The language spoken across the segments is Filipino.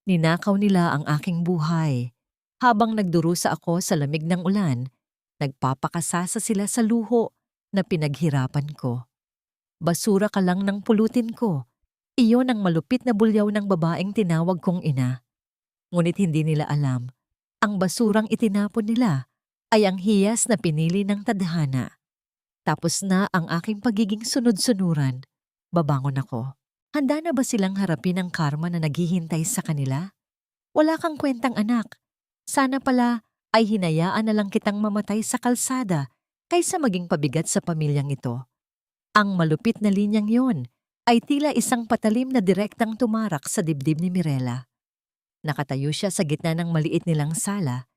Ninakaw nila ang aking buhay. Habang nagdurusa ako sa lamig ng ulan, nagpapakasasa sila sa luho na pinaghirapan ko. Basura ka lang ng pulutin ko. Iyon ang malupit na bulyaw ng babaeng tinawag kong ina. Ngunit hindi nila alam, ang basurang itinapon nila ay ang hiyas na pinili ng tadhana. Tapos na ang aking pagiging sunod-sunuran. Babangon ako. Handa na ba silang harapin ang karma na naghihintay sa kanila? Wala kang kwentang anak. Sana pala ay hinayaan na lang kitang mamatay sa kalsada kaysa maging pabigat sa pamilyang ito. Ang malupit na linyang yon ay tila isang patalim na direktang tumarak sa dibdib ni Mirela. Nakatayo siya sa gitna ng maliit nilang sala,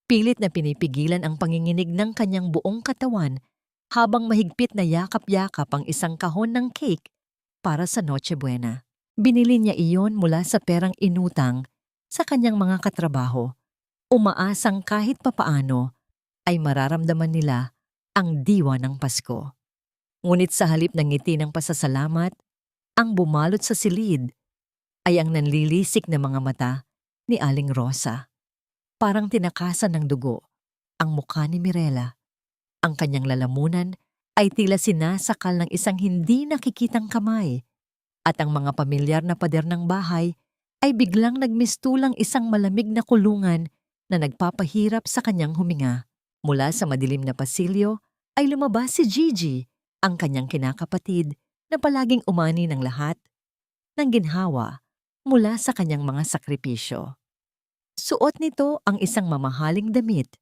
pilit na pinipigilan ang panginginig ng kanyang buong katawan habang mahigpit na yakap-yakap ang isang kahon ng cake para sa Noche Buena. Binili niya iyon mula sa perang inutang sa kanyang mga katrabaho. Umaasang kahit papaano ay mararamdaman nila ang diwa ng Pasko. Ngunit sa halip ng ngiti ng pasasalamat, ang bumalot sa silid ay ang nanlilisik na mga mata ni Aling Rosa. Parang tinakasan ng dugo ang mukha ni Mirela. Ang kanyang lalamunan ay tila sinasakal ng isang hindi nakikitang kamay at ang mga pamilyar na pader ng bahay ay biglang nagmistulang isang malamig na kulungan na nagpapahirap sa kanyang huminga. Mula sa madilim na pasilyo ay lumabas si Gigi, ang kanyang kinakapatid na palaging umani ng lahat ng ginhawa mula sa kanyang mga sakripisyo. Suot nito ang isang mamahaling damit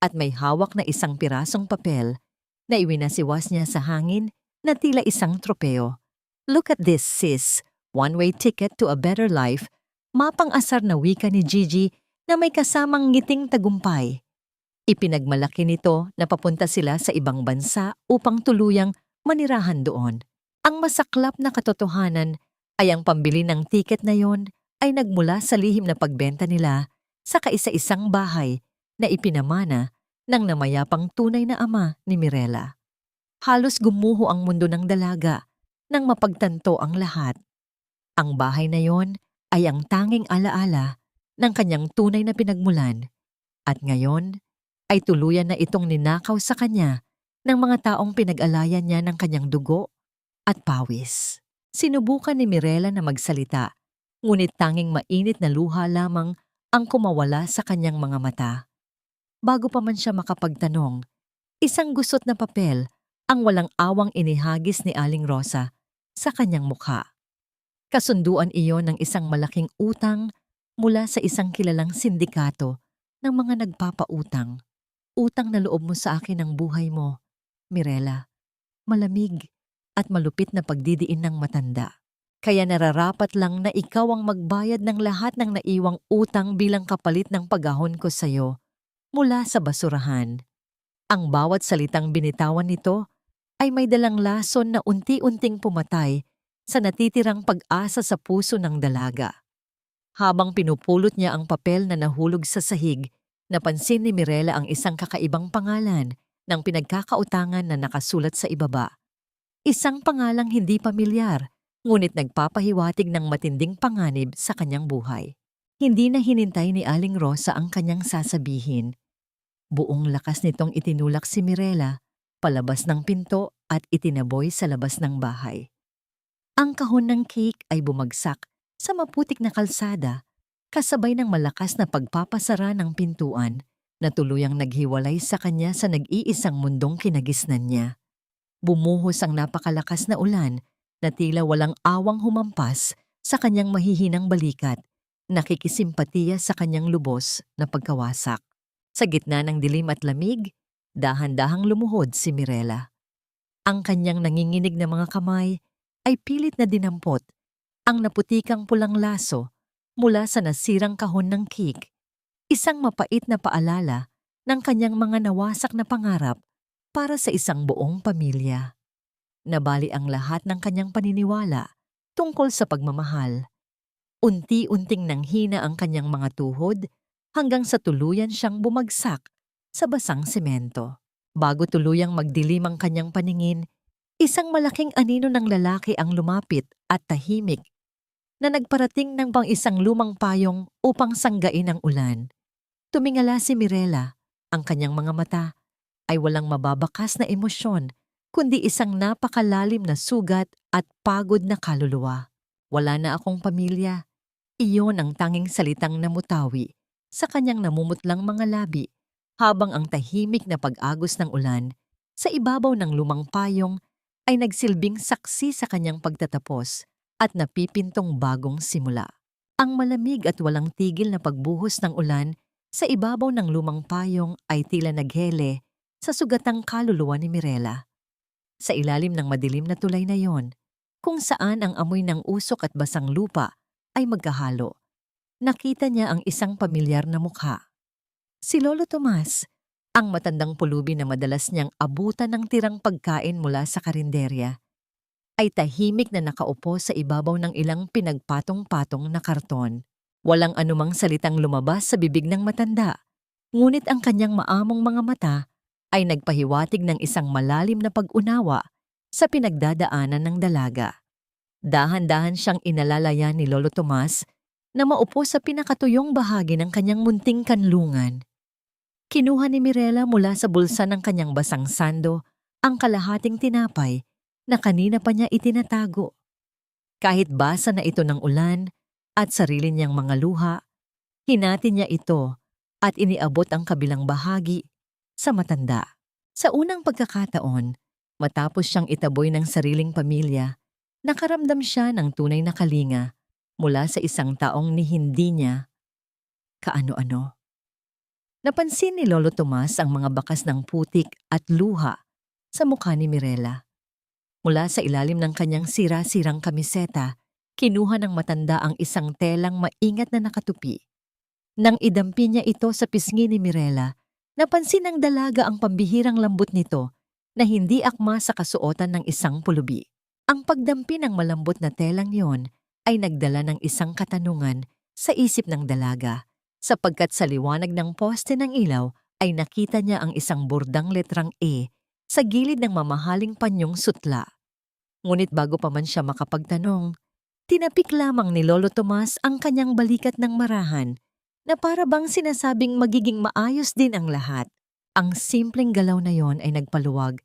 at may hawak na isang pirasong papel na iwinasiwas niya sa hangin na tila isang tropeo. "Look at this, sis. One-way ticket to a better life." Mapang-asar na wika ni Gigi na may kasamang ngiting tagumpay. Ipinagmalaki nito na papunta sila sa ibang bansa upang tuluyang manirahan doon. Ang masaklap na katotohanan ay ang pambili ng tiket na yon ay nagmula sa lihim na pagbenta nila sa kaisa-isang bahay na ipinamana ng namayapang tunay na ama ni Mirela. Halos gumuho ang mundo ng dalaga nang mapagtanto ang lahat. Ang bahay na yon ay ang tanging alaala ng kanyang tunay na pinagmulan at ngayon ay tuluyan na itong ninakaw sa kanya ng mga taong pinag-alayan niya ng kanyang dugo at pawis. Sinubukan ni Mirela na magsalita, ngunit tanging mainit na luha lamang ang kumawala sa kanyang mga mata. Bago pa man siya makapagtanong, isang gusot na papel ang walang awang inihagis ni Aling Rosa sa kanyang mukha. Kasunduan iyon ng isang malaking utang mula sa isang kilalang sindikato ng mga nagpapautang. "Utang na loob mo sa akin ang buhay mo, Mirela. Malamig at malupit na pagdidiin ng matanda. Kaya nararapat lang na ikaw ang magbayad ng lahat ng naiwang utang bilang kapalit ng pagahon ko sa'yo mula sa basurahan." Ang bawat salitang binitawan nito ay may dalang lason na unti-unting pumatay sa natitirang pag-asa sa puso ng dalaga. Habang pinupulot niya ang papel na nahulog sa sahig, napansin ni Mirela ang isang kakaibang pangalan ng pinagkakautangan na nakasulat sa ibaba. Isang pangalang hindi pamilyar, ngunit nagpapahiwatig ng matinding panganib sa kanyang buhay. Hindi na hinintay ni Aling Rosa ang kanyang sasabihin. Buong lakas nitong itinulak si Mirela palabas ng pinto at itinaboy sa labas ng bahay. Ang kahon ng cake ay bumagsak sa maputik na kalsada, kasabay ng malakas na pagpapasara ng pintuan na tuluyang naghiwalay sa kanya sa nag-iisang mundong kinagisnan niya. Bumuhos ang napakalakas na ulan na tila walang awang humampas sa kanyang mahihinang balikat, nakikisimpatiya sa kanyang lubos na pagkawasak. Sa gitna ng dilim at lamig, dahan-dahang lumuhod si Mirela. Ang kanyang nanginginig na mga kamay ay pilit na dinampot ang naputikang pulang laso mula sa nasirang kahon ng cake, isang mapait na paalala ng kanyang mga nawasak na pangarap para sa isang buong pamilya. Nabali ang lahat ng kanyang paniniwala tungkol sa pagmamahal. Unti-unting nanghina ang kanyang mga tuhod hanggang sa tuluyan siyang bumagsak sa basang semento. Bago tuluyang magdilim ang kanyang paningin, isang malaking anino ng lalaki ang lumapit at tahimik na nagparating ng pang isang lumang payong upang sanggain ang ulan. Tumingala si Mirela. Ang kanyang mga mata ay walang mababakas na emosyon, kundi isang napakalalim na sugat at pagod na kaluluwa. Wala na akong pamilya. Iyon ang tanging salitang namutawi sa kanyang namumutlang mga labi habang ang tahimik na pag-agos ng ulan sa ibabaw ng lumang payong ay nagsilbing saksi sa kanyang pagtatapos at napipintong bagong simula. Ang malamig at walang tigil na pagbuhos ng ulan sa ibabaw ng lumang payong ay tila naghele sa sugatang kaluluwa ni Mirela. Sa ilalim ng madilim na tulay na yon, kung saan ang amoy ng usok at basang lupa ay magkahalo, nakita niya ang isang pamilyar na mukha. Si Lolo Tomas, ang matandang pulubi na madalas niyang abutan ng tirang pagkain mula sa karinderya, ay tahimik na nakaupo sa ibabaw ng ilang pinagpatong-patong na karton. Walang anumang salitang lumabas sa bibig ng matanda, ngunit ang kanyang maamong mga mata ay nagpahiwatig ng isang malalim na pag-unawa sa pinagdadaanan ng dalaga. Dahan-dahan siyang inalalayan ni Lolo Tomas na maupo sa pinakatuyong bahagi ng kanyang munting kanlungan. Kinuha ni Mirela mula sa bulsa ng kanyang basang sando ang kalahating tinapay na kanina pa niya itinatago. Kahit basa na ito ng ulan at sarili niyang mga luha, hinati niya ito at iniabot ang kabilang bahagi sa matanda. Sa unang pagkakataon, matapos siyang itaboy ng sariling pamilya, nakaramdam siya ng tunay na kalinga mula sa isang taong ni hindi niya kaano-ano. Napansin ni Lolo Tomas ang mga bakas ng putik at luha sa mukha ni Mirela. Mula sa ilalim ng kanyang sira-sirang kamiseta, kinuha ng matanda ang isang telang maingat na nakatupi. Nang idampi niya ito sa pisngi ni Mirela, napansin ng dalaga ang pambihirang lambot nito na hindi akma sa kasuotan ng isang pulubi. Ang pagdampi ng malambot na telang yon ay nagdala ng isang katanungan sa isip ng dalaga, sapagkat sa liwanag ng poste ng ilaw ay nakita niya ang isang bordang letrang E sa gilid ng mamahaling panyong sutla. Ngunit bago pa man siya makapagtanong, tinapik lamang ni Lolo Tomas ang kanyang balikat ng marahan na para bang sinasabing magiging maayos din ang lahat. Ang simpleng galaw na yon ay nagpaluwag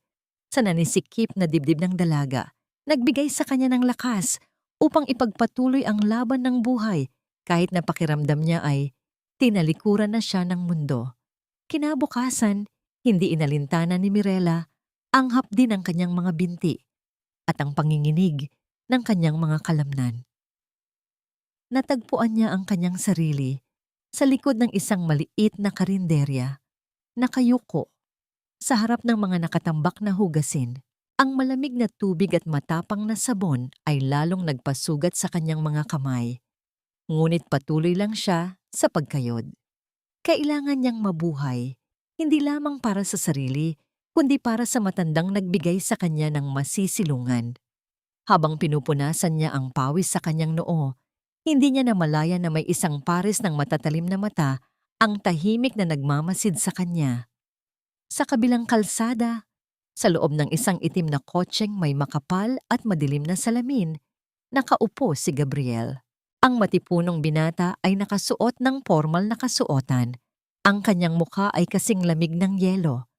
sa nanisikip na dibdib ng dalaga, nagbigay sa kanya ng lakas upang ipagpatuloy ang laban ng buhay kahit na pakiramdam niya ay tinalikuran na siya ng mundo. Kinabukasan, hindi inalintana ni Mirela ang hapdi ng kanyang mga binti at ang panginginig ng kanyang mga kalamnan. Natagpuan niya ang kanyang sarili sa likod ng isang maliit na karinderya, nakayuko sa harap ng mga nakatambak na hugasin. Ang malamig na tubig at matapang na sabon ay lalong nagpasugat sa kanyang mga kamay. Ngunit patuloy lang siya sa pagkayod. Kailangan niyang mabuhay, hindi lamang para sa sarili, kundi para sa matandang nagbigay sa kanya ng masisilungan. Habang pinupunasan niya ang pawis sa kanyang noo, hindi niya namalaya na may isang pares ng matatalim na mata ang tahimik na nagmamasid sa kanya. Sa kabilang kalsada, sa loob ng isang itim na kotseng may makapal at madilim na salamin, nakaupo si Gabriel. Ang matipunong binata ay nakasuot ng formal na kasuotan. Ang kanyang mukha ay kasing lamig ng yelo.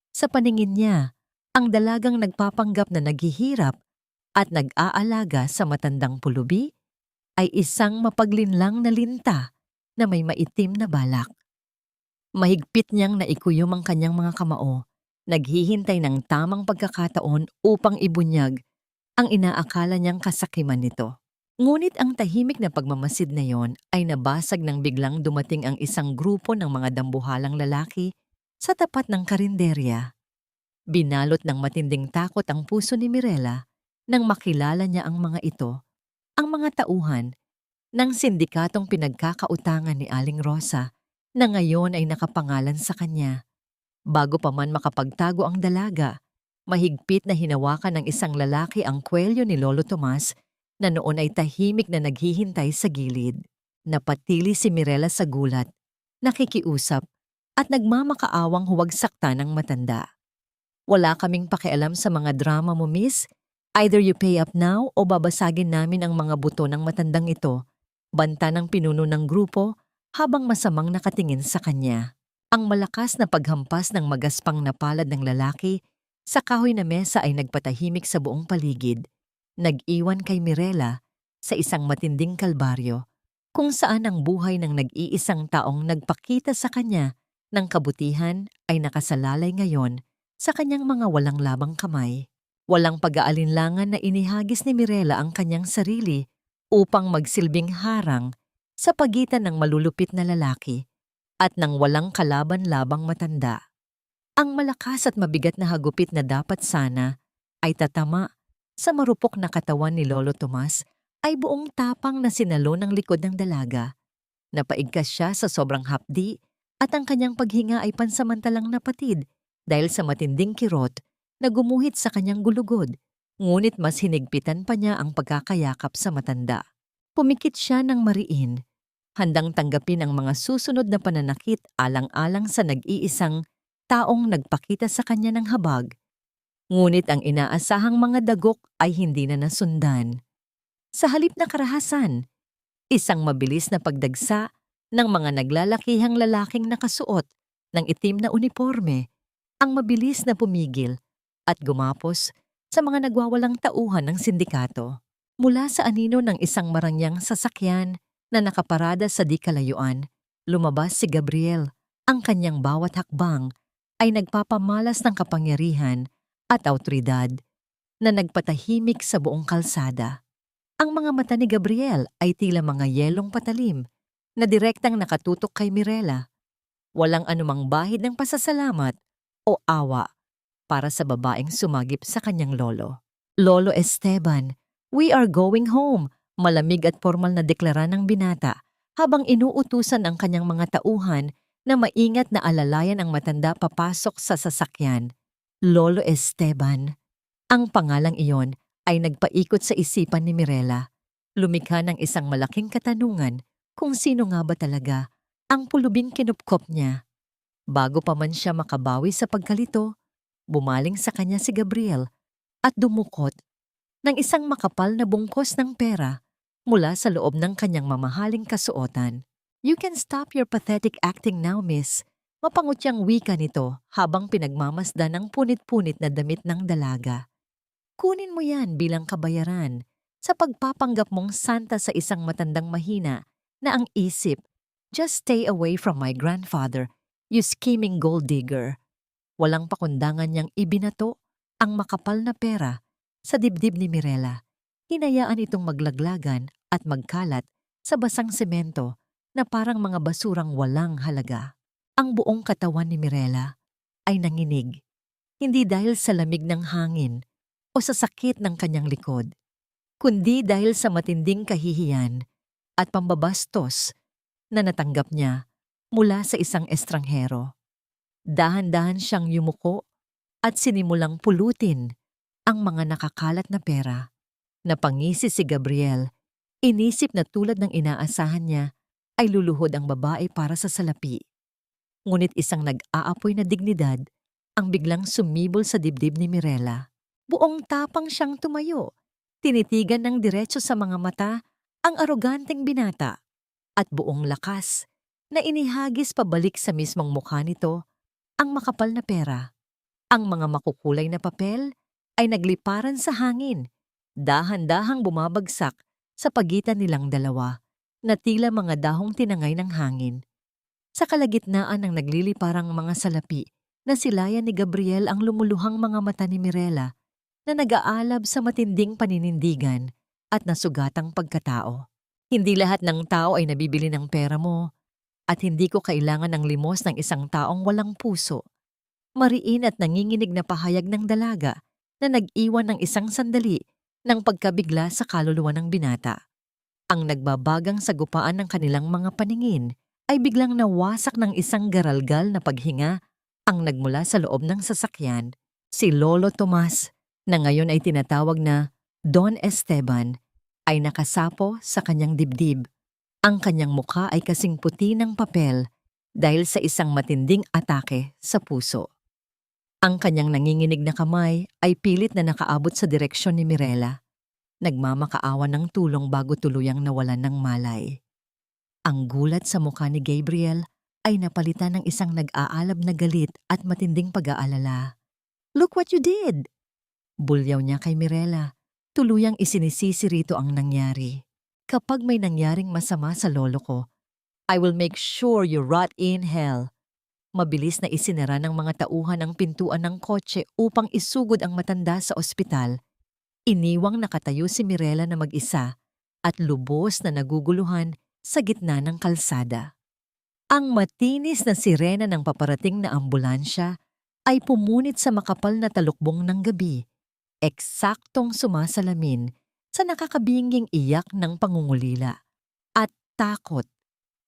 Sa paningin niya, ang dalagang nagpapanggap na naghihirap at nag-aalaga sa matandang pulubi ay isang mapaglinlang na linta na may maitim na balak. Mahigpit niyang naikuyom ang kanyang mga kamao, naghihintay ng tamang pagkakataon upang ibunyag ang inaakala niyang kasakiman nito. Ngunit ang tahimik na pagmamasid na yon ay nabasag nang biglang dumating ang isang grupo ng mga dambuhalang lalaki sa tapat ng karinderya. Binalot ng matinding takot ang puso ni Mirela nang makilala niya ang mga ito, ang mga tauhan ng sindikatong pinagkakautangan ni Aling Rosa na ngayon ay nakapangalan sa kanya. Bago pa man makapagtago ang dalaga, mahigpit na hinawakan ng isang lalaki ang kwelyo ni Lolo Tomas na noon ay tahimik na naghihintay sa gilid. Napatili si Mirela sa gulat, nakikiusap at nagmamakaawang huwag sakta ng matanda. "Wala kaming pakialam sa mga drama mo, miss. Either you pay up now o babasagin namin ang mga buto ng matandang ito, banta ng pinuno ng grupo habang masamang nakatingin sa kanya. Ang malakas na paghampas ng magaspang na palad ng lalaki sa kahoy na mesa ay nagpatahimik sa buong paligid. Nag-iwan kay Mirela sa isang matinding kalbaryo kung saan ang buhay ng nag-iisang taong nagpakita sa kanya ng kabutihan ay nakasalalay ngayon sa kanyang mga walang labang kamay. Walang pag-aalinlangan na inihagis ni Mirela ang kanyang sarili upang magsilbing harang sa pagitan ng malulupit na lalaki at ng walang kalaban-labang matanda. Ang malakas at mabigat na hagupit na dapat sana ay tatama sa marupok na katawan ni Lolo Tomas ay buong tapang na sinalo ng likod ng dalaga. Napaigkas siya sa sobrang hapdi at ang kanyang paghinga ay pansamantalang napatid dahil sa matinding kirot na gumuhit sa kanyang gulugod, ngunit mas hinigpitan pa niya ang pagkakayakap sa matanda. Pumikit siya ng mariin, handang tanggapin ang mga susunod na pananakit alang-alang sa nag-iisang taong nagpakita sa kanya ng habag. Ngunit ang inaasahang mga dagok ay hindi na nasundan. Sa halip na karahasan, isang mabilis na pagdagsa ng mga naglalakihang lalaking nakasuot ng itim na uniforme ang mabilis na pumigil at gumapos sa mga nagwawalang tauhan ng sindikato. Mula sa anino ng isang marangyang sasakyan na nakaparada sa di kalayuan, lumabas si Gabriel. Ang kanyang bawat hakbang ay nagpapamalas ng kapangyarihan at awtoridad na nagpatahimik sa buong kalsada. Ang mga mata ni Gabriel ay tila mga yelong patalim na direktang nakatutok kay Mirela. Walang anumang bahid ng pasasalamat o awa para sa babaeng sumagip sa kanyang lolo. Lolo Esteban, we are going home, malamig at formal na deklara ng binata habang inuutusan ang kanyang mga tauhan na maingat na alalayan ang matanda papasok sa sasakyan. Lolo Esteban. Ang pangalang iyon ay nagpaikot sa isipan ni Mirela. Lumikha ng isang malaking katanungan kung sino nga ba talaga ang pulubing kinupkop niya. Bago pa man siya makabawi sa pagkalito, bumaling sa kanya si Gabriel at dumukot ng isang makapal na bungkos ng pera mula sa loob ng kanyang mamahaling kasuotan. You can stop your pathetic acting now, miss. Mapangutyang wika nito habang pinagmamasdan ng punit-punit na damit ng dalaga. Kunin mo yan bilang kabayaran sa pagpapanggap mong santa sa isang matandang mahina na ang isip, just stay away from my grandfather, you scheming gold digger. Walang pakundangan niyang ibinato ang makapal na pera sa dibdib ni Mirela. Hinayaan itong maglaglagan at magkalat sa basang semento na parang mga basurang walang halaga. Ang buong katawan ni Mirela ay nanginig, hindi dahil sa lamig ng hangin o sa sakit ng kanyang likod, kundi dahil sa matinding kahihiyan at pambabastos na natanggap niya mula sa isang estranghero. Dahan-dahan siyang yumuko at sinimulang pulutin ang mga nakakalat na pera. Napangisi si Gabriel, inisip na tulad ng inaasahan niya ay luluhod ang babae para sa salapi. Ngunit isang nag-aapoy na dignidad ang biglang sumibol sa dibdib ni Mirela. Buong tapang siyang tumayo, tinitigan ng diretso sa mga mata ang aroganteng binata at buong lakas na inihagis pabalik sa mismong mukha nito ang makapal na pera. Ang mga makukulay na papel ay nagliparan sa hangin, dahan-dahang bumabagsak sa pagitan nilang dalawa na tila mga dahong tinangay ng hangin. Sa kalagitnaan ng nagliliparang mga salapi, nasilayan ni Gabriel ang lumuluhang mga mata ni Mirela na nag-aalab sa matinding paninindigan at nasugatang pagkatao. Hindi lahat ng tao ay nabibili ng pera mo at hindi ko kailangan ng limos ng isang taong walang puso. Mariin at nanginginig na pahayag ng dalaga na nag-iwan ng isang sandali ng pagkabigla sa kaluluwa ng binata. Ang nagbabagang sagupaan ng kanilang mga paningin ay biglang nawasak ng isang garalgal na paghinga ang nagmula sa loob ng sasakyan. Si Lolo Tomas, na ngayon ay tinatawag na Don Esteban, ay nakasapo sa kanyang dibdib. Ang kanyang mukha ay kasing puti ng papel dahil sa isang matinding atake sa puso. Ang kanyang nanginginig na kamay ay pilit na nakaabot sa direksyon ni Mirela. Nagmamakaawa ng tulong bago tuluyang nawalan ng malay. Ang gulat sa mukha ni Gabriel ay napalitan ng isang nag-aalab na galit at matinding pag-aalala. "Look what you did!" Bulyaw niya kay Mirela. Tuluyang isinisisi rito ang nangyari. "Kapag may nangyaring masama sa lolo ko, I will make sure you rot in hell." Mabilis na isinara ng mga tauhan ang pintuan ng kotse upang isugod ang matanda sa ospital. Iniwang nakatayo si Mirela na mag-isa at lubos na naguguluhan sa gitna ng kalsada. Ang matinis na sirena ng paparating na ambulansya ay pumunit sa makapal na talukbong ng gabi, eksaktong sumasalamin sa nakakabinging iyak ng pangungulila at takot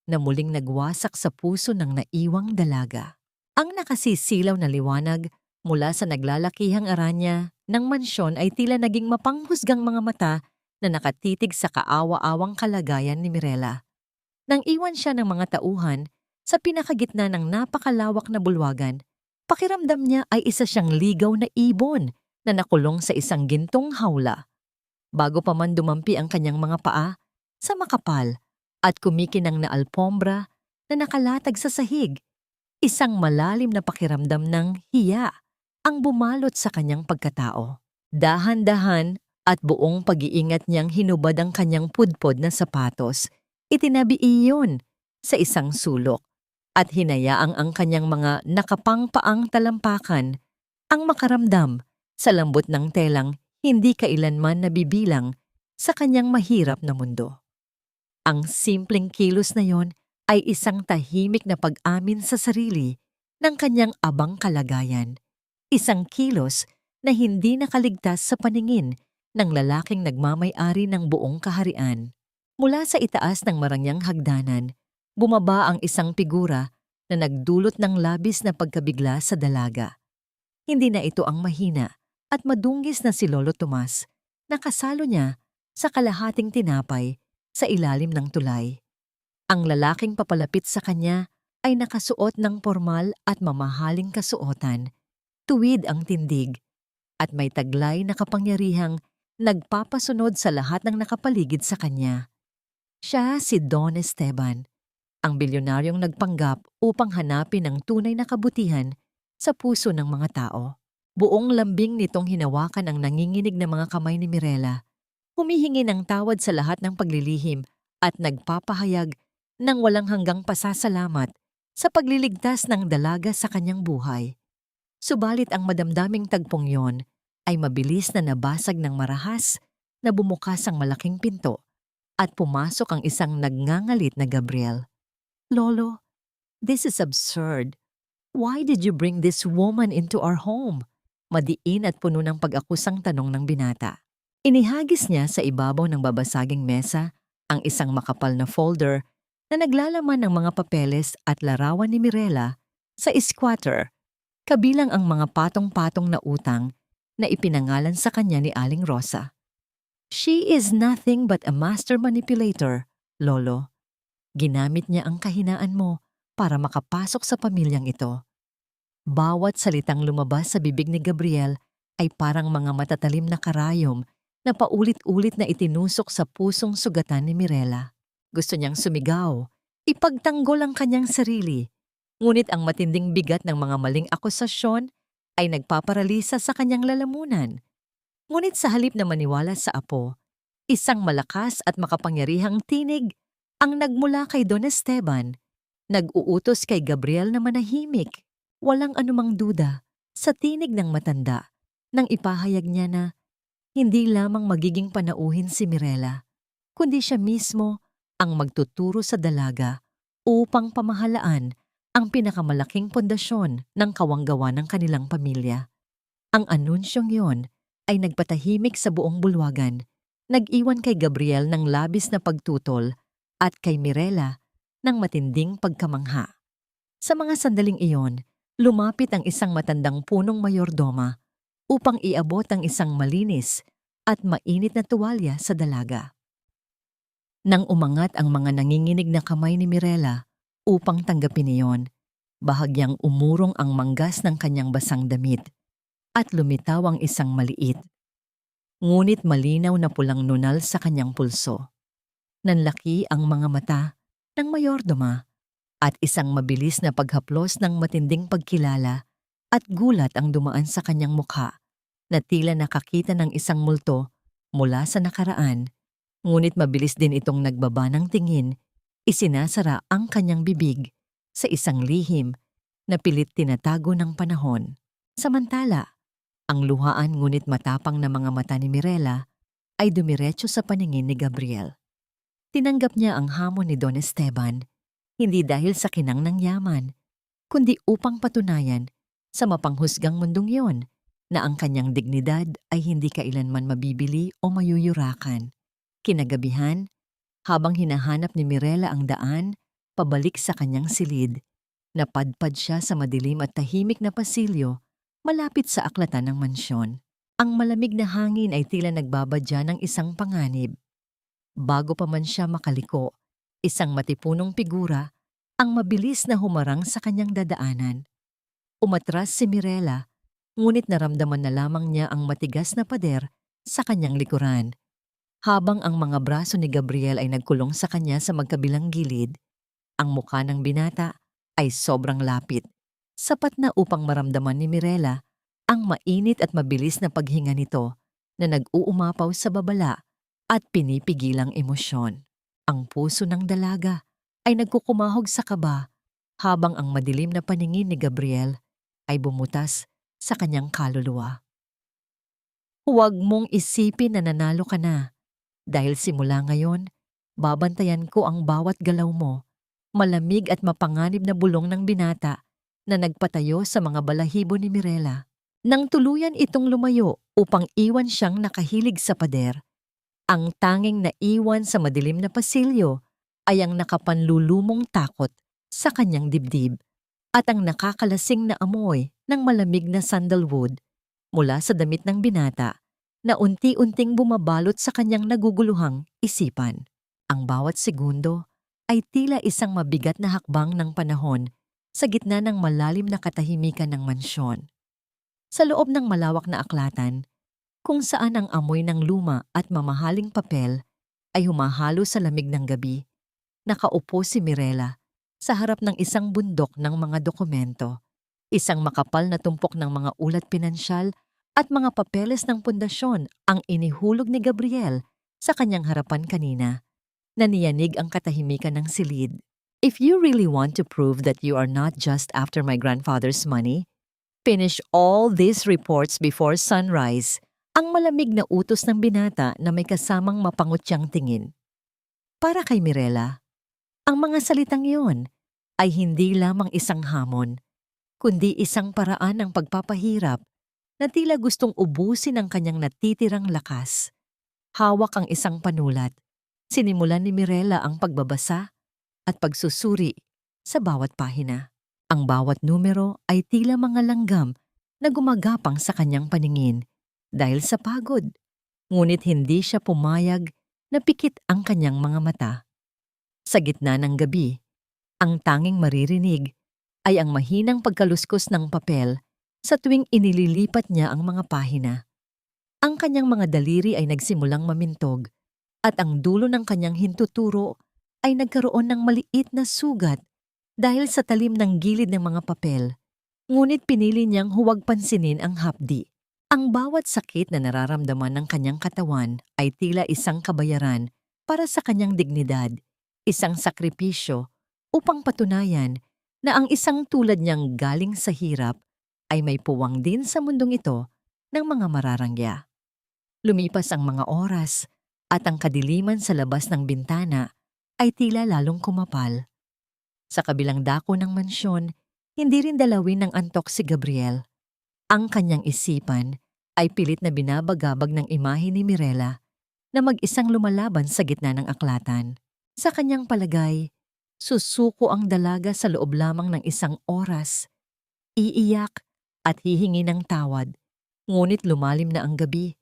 na muling nagwasak sa puso ng naiwang dalaga. Ang nakasisilaw na liwanag mula sa naglalakihang aranya ng mansyon ay tila naging mapanghusgang mga mata na nakatitig sa kaawa-awang kalagayan ni Mirela. Nang iwan siya ng mga tauhan sa pinakagitna ng napakalawak na bulwagan, pakiramdam niya ay isa siyang ligaw na ibon na nakulong sa isang gintong hawla. Bago pa man dumampi ang kanyang mga paa sa makapal at kumikinang na alpombra na nakalatag sa sahig, isang malalim na pakiramdam ng hiya ang bumalot sa kanyang pagkatao. Dahan-dahan at buong pag-iingat niyang hinubad ang kanyang pudpod na sapatos, itinabi iyon sa isang sulok at hinayaang ang kanyang mga nakapangpaang talampakan ang makaramdam sa lambot ng telang hindi kailanman nabibilang sa kanyang mahirap na mundo. Ang simpleng kilos na yon ay isang tahimik na pag-amin sa sarili ng kanyang abang kalagayan. Isang kilos na hindi nakaligtas sa paningin ng lalaking nagmamay-ari ng buong kaharian. Mula sa itaas ng marangyang hagdanan, bumaba ang isang figura na nagdulot ng labis na pagkabigla sa dalaga. Hindi na ito ang mahina at madunggis na si Lolo Tomas na kasalo niya sa kalahating tinapay sa ilalim ng tulay. Ang lalaking papalapit sa kanya ay nakasuot ng pormal at mamahaling kasuotan, tuwid ang tindig, at may taglay na kapangyarihang nagpapasunod sa lahat ng nakapaligid sa kanya. Siya si Don Esteban, ang bilyonaryong nagpanggap upang hanapin ang tunay na kabutihan sa puso ng mga tao. Buong lambing nitong hinawakan ang nanginginig na mga kamay ni Mirela, humihingi ng tawad sa lahat ng paglilihim at nagpapahayag ng walang hanggang pasasalamat sa pagliligtas ng dalaga sa kanyang buhay. Subalit ang madamdaming tagpong yon ay mabilis na nabasag ng marahas na bumukas ang malaking pinto at pumasok ang isang nagngangalit na Gabriel. "Lolo, this is absurd. Why did you bring this woman into our home?" Madiin at puno ng pag-akusang tanong ng binata. Inihagis niya sa ibabaw ng babasaging mesa ang isang makapal na folder na naglalaman ng mga papeles at larawan ni Mirela sa squatter, kabilang ang mga patong-patong na utang na ipinangalan sa kanya ni Aling Rosa. "She is nothing but a master manipulator, Lolo. Ginamit niya ang kahinaan mo para makapasok sa pamilyang ito." Bawat salitang lumabas sa bibig ni Gabriel ay parang mga matatalim na karayom na paulit-ulit na itinusok sa pusong sugatan ni Mirela. Gusto niyang sumigaw, ipagtanggol ang kanyang sarili, ngunit ang matinding bigat ng mga maling akusasyon ay nagpaparalisa sa kanyang lalamunan. Ngunit sa halip na maniwala sa apo, isang malakas at makapangyarihang tinig ang nagmula kay Don Esteban, nag-uutos kay Gabriel na manahimik. Walang anumang duda sa tinig ng matanda nang ipahayag niya na hindi lamang magiging panauhin si Mirela, kundi siya mismo ang magtuturo sa dalaga upang pamahalaan ang pinakamalaking pundasyon ng kawanggawan ng kanilang pamilya. Ang anunsyong yon ay nagpatahimik sa buong bulwagan, nag-iwan kay Gabriel ng labis na pagtutol at kay Mirela ng matinding pagkamangha. Sa mga sandaling iyon, lumapit ang isang matandang punong mayordoma upang iabot ang isang malinis at mainit na tuwalya sa dalaga. Nang umangat ang mga nanginginig na kamay ni Mirela upang tanggapin iyon, Bahagyang umurong ang manggas ng kanyang basang damit at lumitaw ang isang maliit, ngunit malinaw na pulang nunal sa kanyang pulso. Nanlaki ang mga mata ng mayordoma at isang mabilis na paghaplos ng matinding pagkilala at gulat ang dumaan sa kanyang mukha na tila nakakita ng isang multo mula sa nakaraan, ngunit mabilis din itong nagbaba ng tingin, isinasara ang kanyang bibig sa isang lihim na pilit tinatago ng panahon. Samantala, ang luhaan ngunit matapang na mga mata ni Mirela ay dumiretso sa paningin ni Gabriel. Tinanggap niya ang hamon ni Don Esteban, hindi dahil sa kinang ng yaman, kundi upang patunayan sa mapanghusgang mundong yon na ang kanyang dignidad ay hindi kailanman mabibili o mayuyurakan. Kinagabihan, habang hinahanap ni Mirela ang daan pabalik sa kanyang silid, napadpad siya sa madilim at tahimik na pasilyo malapit sa aklatan ng mansyon. Ang malamig na hangin ay tila nagbabadya ng isang panganib. Bago pa man siya makaliko, isang matipunong figura ang mabilis na humarang sa kanyang dadaanan. Umatras si Mirela, ngunit naramdaman na lamang niya ang matigas na pader sa kanyang likuran. Habang ang mga braso ni Gabriel ay nagkulong sa kanya sa magkabilang gilid, ang mukha ng binata ay sobrang lapit, sapat na upang maramdaman ni Mirela ang mainit at mabilis na paghinga nito na nag-uumapaw sa babala at pinipigilang emosyon. Ang puso ng dalaga ay nagkukumahog sa kaba habang ang madilim na paningin ni Gabriel ay bumutas sa kanyang kaluluwa. Huwag mong isipin na nanalo ka na, dahil simula ngayon, babantayan ko ang bawat galaw mo. Malamig at mapanganib na bulong ng binata na nagpatayo sa mga balahibo ni Mirela. Nang tuluyan itong lumayo upang iwan siyang nakahilig sa pader, ang tanging naiwan sa madilim na pasilyo ay ang nakapanlulumong takot sa kanyang dibdib at ang nakakalasing na amoy ng malamig na sandalwood mula sa damit ng binata na unti-unting bumabalot sa kanyang naguguluhang isipan. Ang bawat segundo ay tila isang mabigat na hakbang ng panahon sa gitna ng malalim na katahimikan ng mansyon. Sa loob ng malawak na aklatan, kung saan ang amoy ng luma at mamahaling papel ay humahalo sa lamig ng gabi, nakaupo si Mirela sa harap ng isang bundok ng mga dokumento, isang makapal na tumpok ng mga ulat pinansyal at mga papeles ng pundasyon ang inihulog ni Gabriel sa kanyang harapan kanina. Naniyanig ang katahimikan ng silid. If you really want to prove that you are not just after my grandfather's money, finish all these reports before sunrise. Ang malamig na utos ng binata na may kasamang mapangutyang tingin. Para kay Mirela, ang mga salitang iyon ay hindi lamang isang hamon, kundi isang paraan ng pagpapahirap na tila gustong ubusin ang kanyang natitirang lakas. Hawak ang isang panulat. Sinimulan ni Mirela ang pagbabasa at pagsusuri sa bawat pahina. Ang bawat numero ay tila mga langgam na gumagapang sa kanyang paningin dahil sa pagod. Ngunit hindi siya pumayag na pikit ang kanyang mga mata. Sa gitna ng gabi, ang tanging maririnig ay ang mahinang pagkaluskos ng papel sa tuwing inililipat niya ang mga pahina. Ang kanyang mga daliri ay nagsimulang mamintog at ang dulo ng kanyang hintuturo ay nagkaroon ng maliit na sugat dahil sa talim ng gilid ng mga papel. Ngunit pinili niyang huwag pansinin ang hapdi. Ang bawat sakit na nararamdaman ng kanyang katawan ay tila isang kabayaran para sa kanyang dignidad, isang sakripisyo upang patunayan na ang isang tulad niyang galing sa hirap ay may puwang din sa mundong ito ng mga mararangya. Lumipas ang mga oras at ang kadiliman sa labas ng bintana ay tila lalong kumapal. Sa kabilang dako ng mansyon, hindi rin dalawin ng antok si Gabriel. Ang kanyang isipan ay pilit na binabagabag ng imahe ni Mirela na mag-isang lumalaban sa gitna ng aklatan. Sa kanyang palagay, susuko ang dalaga sa loob lamang ng isang oras, iiyak at hihingi ng tawad, ngunit lumalim na ang gabi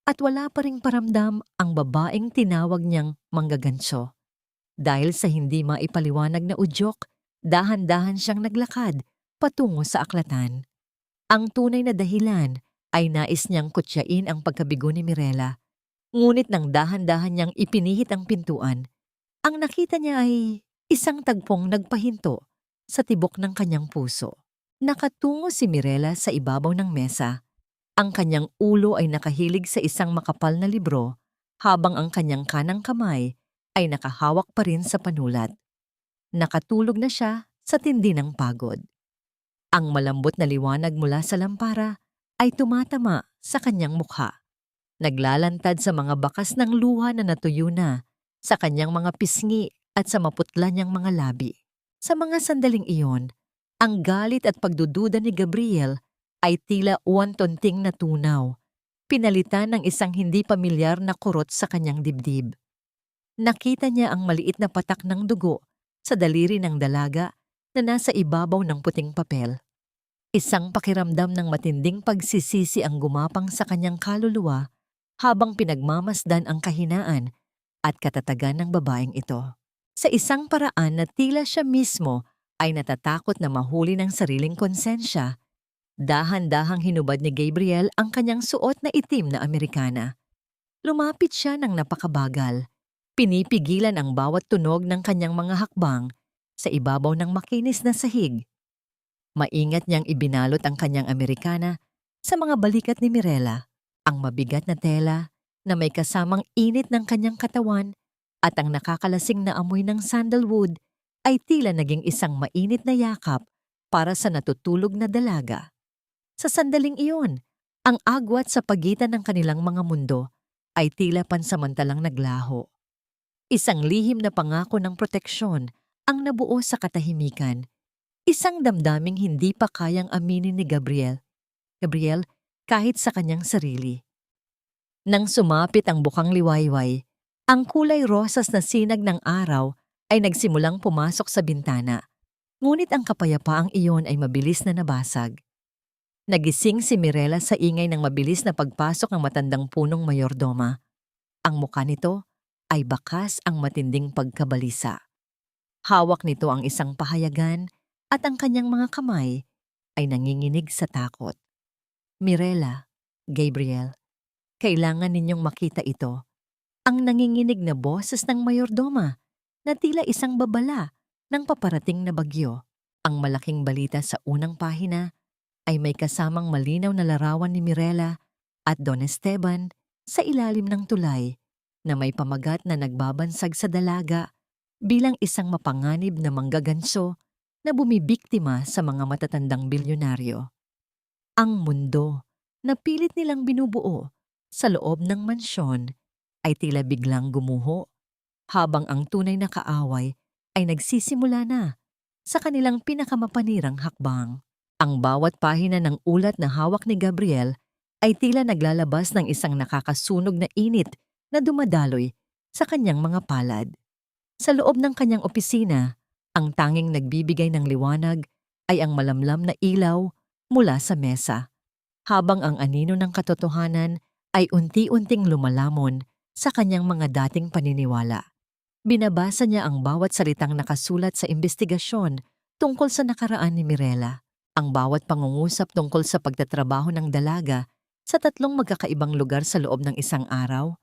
at wala pa ring paramdam ang babaeng tinawag niyang manggagansyo. Dahil sa hindi maipaliwanag na udyok Dahan-dahan siyang naglakad patungo sa aklatan. Ang tunay na dahilan ay nais niyang kutyain ang pagkabigo ni Mirela. Ngunit nang dahan-dahan niyang ipinihit ang pintuan, ang nakita niya ay isang tagpong nagpahinto sa tibok ng kanyang puso. Nakatungo si Mirela sa ibabaw ng mesa. Ang kanyang ulo ay nakahilig sa isang makapal na libro habang ang kanyang kanang kamay ay nakahawak pa rin sa panulat. Nakatulog na siya sa tindi ng pagod. Ang malambot na liwanag mula sa lampara ay tumatama sa kanyang mukha. Naglalantad sa mga bakas ng luha na natuyo na, sa kanyang mga pisngi at sa maputla niyang mga labi. Sa mga sandaling iyon, ang galit at pagdududa ni Gabriel ay tila uwantonting natunaw, pinalitan ng isang hindi pamilyar na kurot sa kanyang dibdib. Nakita niya ang maliit na patak ng dugo sa daliri ng dalaga na nasa ibabaw ng puting papel. Isang pakiramdam ng matinding pagsisisi ang gumapang sa kanyang kaluluwa habang pinagmamasdan ang kahinaan at katatagan ng babaeng ito. Sa isang paraan na tila siya mismo ay natatakot na mahuli ng sariling konsensya, dahan-dahang hinubad ni Gabriel ang kanyang suot na itim na Amerikana. Lumapit siya ng napakabagal. Pinipigilan ang bawat tunog ng kanyang mga hakbang sa ibabaw ng makinis na sahig. Maingat niyang ibinalot ang kanyang Amerikana sa mga balikat ni Mirela, ang mabigat na tela na may kasamang init ng kanyang katawan at ang nakakalasing na amoy ng sandalwood ay tila naging isang mainit na yakap para sa natutulog na dalaga. Sa sandaling iyon, ang agwat sa pagitan ng kanilang mga mundo ay tila pansamantalang naglaho. Isang lihim na pangako ng proteksyon ang nabuo sa katahimikan. Isang damdaming hindi pa kayang aminin ni Gabriel kahit sa kanyang sarili. Nang sumapit ang bukang liwayway, ang kulay rosas na sinag ng araw ay nagsimulang pumasok sa bintana, ngunit ang kapayapaang iyon ay mabilis na nabasag. Nagising si Mirela sa ingay ng mabilis na pagpasok ng matandang punong mayordoma. Ang mukha nito ay bakas ang matinding pagkabalisa. Hawak nito ang isang pahayagan at ang kanyang mga kamay ay nanginginig sa takot. Mirela, Gabriel, kailangan ninyong makita ito. Ang nanginginig na boses ng mayordoma na tila isang babala ng paparating na bagyo. Ang malaking balita sa unang pahina ay may kasamang malinaw na larawan ni Mirela at Don Esteban sa ilalim ng tulay na may pamagat na nagbabansag sa dalaga bilang isang mapanganib na manggaganso na bumibiktima sa mga matatandang bilyonaryo. Ang mundo na pilit nilang binubuo sa loob ng mansyon ay tila biglang gumuho habang ang tunay na kaaway ay nagsisimula na sa kanilang pinakamapanirang hakbang. Ang bawat pahina ng ulat na hawak ni Gabriel ay tila naglalabas ng isang nakakasunog na init na dumadaloy sa kanyang mga palad. Sa loob ng kanyang opisina, ang tanging nagbibigay ng liwanag ay ang malamlam na ilaw mula sa mesa, habang ang anino ng katotohanan ay unti-unting lumalamon sa kanyang mga dating paniniwala. Binabasa niya ang bawat salitang nakasulat sa imbestigasyon tungkol sa nakaraan ni Mirela, ang bawat pangungusap tungkol sa pagtatrabaho ng dalaga sa 3 magkakaibang lugar sa loob ng isang araw,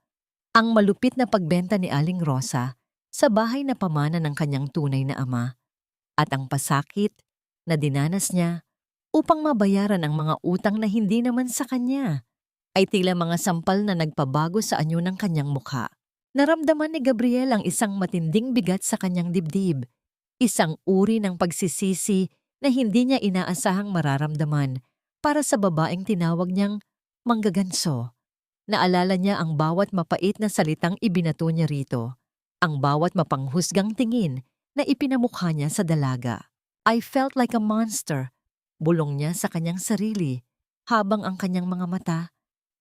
ang malupit na pagbenta ni Aling Rosa sa bahay na pamana ng kanyang tunay na ama, at ang pasakit na dinanas niya upang mabayaran ang mga utang na hindi naman sa kanya, ay tila mga sampal na nagpabago sa anyo ng kanyang mukha. Naramdaman ni Gabriel ang isang matinding bigat sa kanyang dibdib, isang uri ng pagsisisi na hindi niya inaasahang mararamdaman para sa babaeng tinawag niyang manggaganso. Naalala niya ang bawat mapait na salitang ibinato niya rito, ang bawat mapanghusgang tingin na ipinamukha niya sa dalaga. I felt like a monster, bulong niya sa kanyang sarili, habang ang kanyang mga mata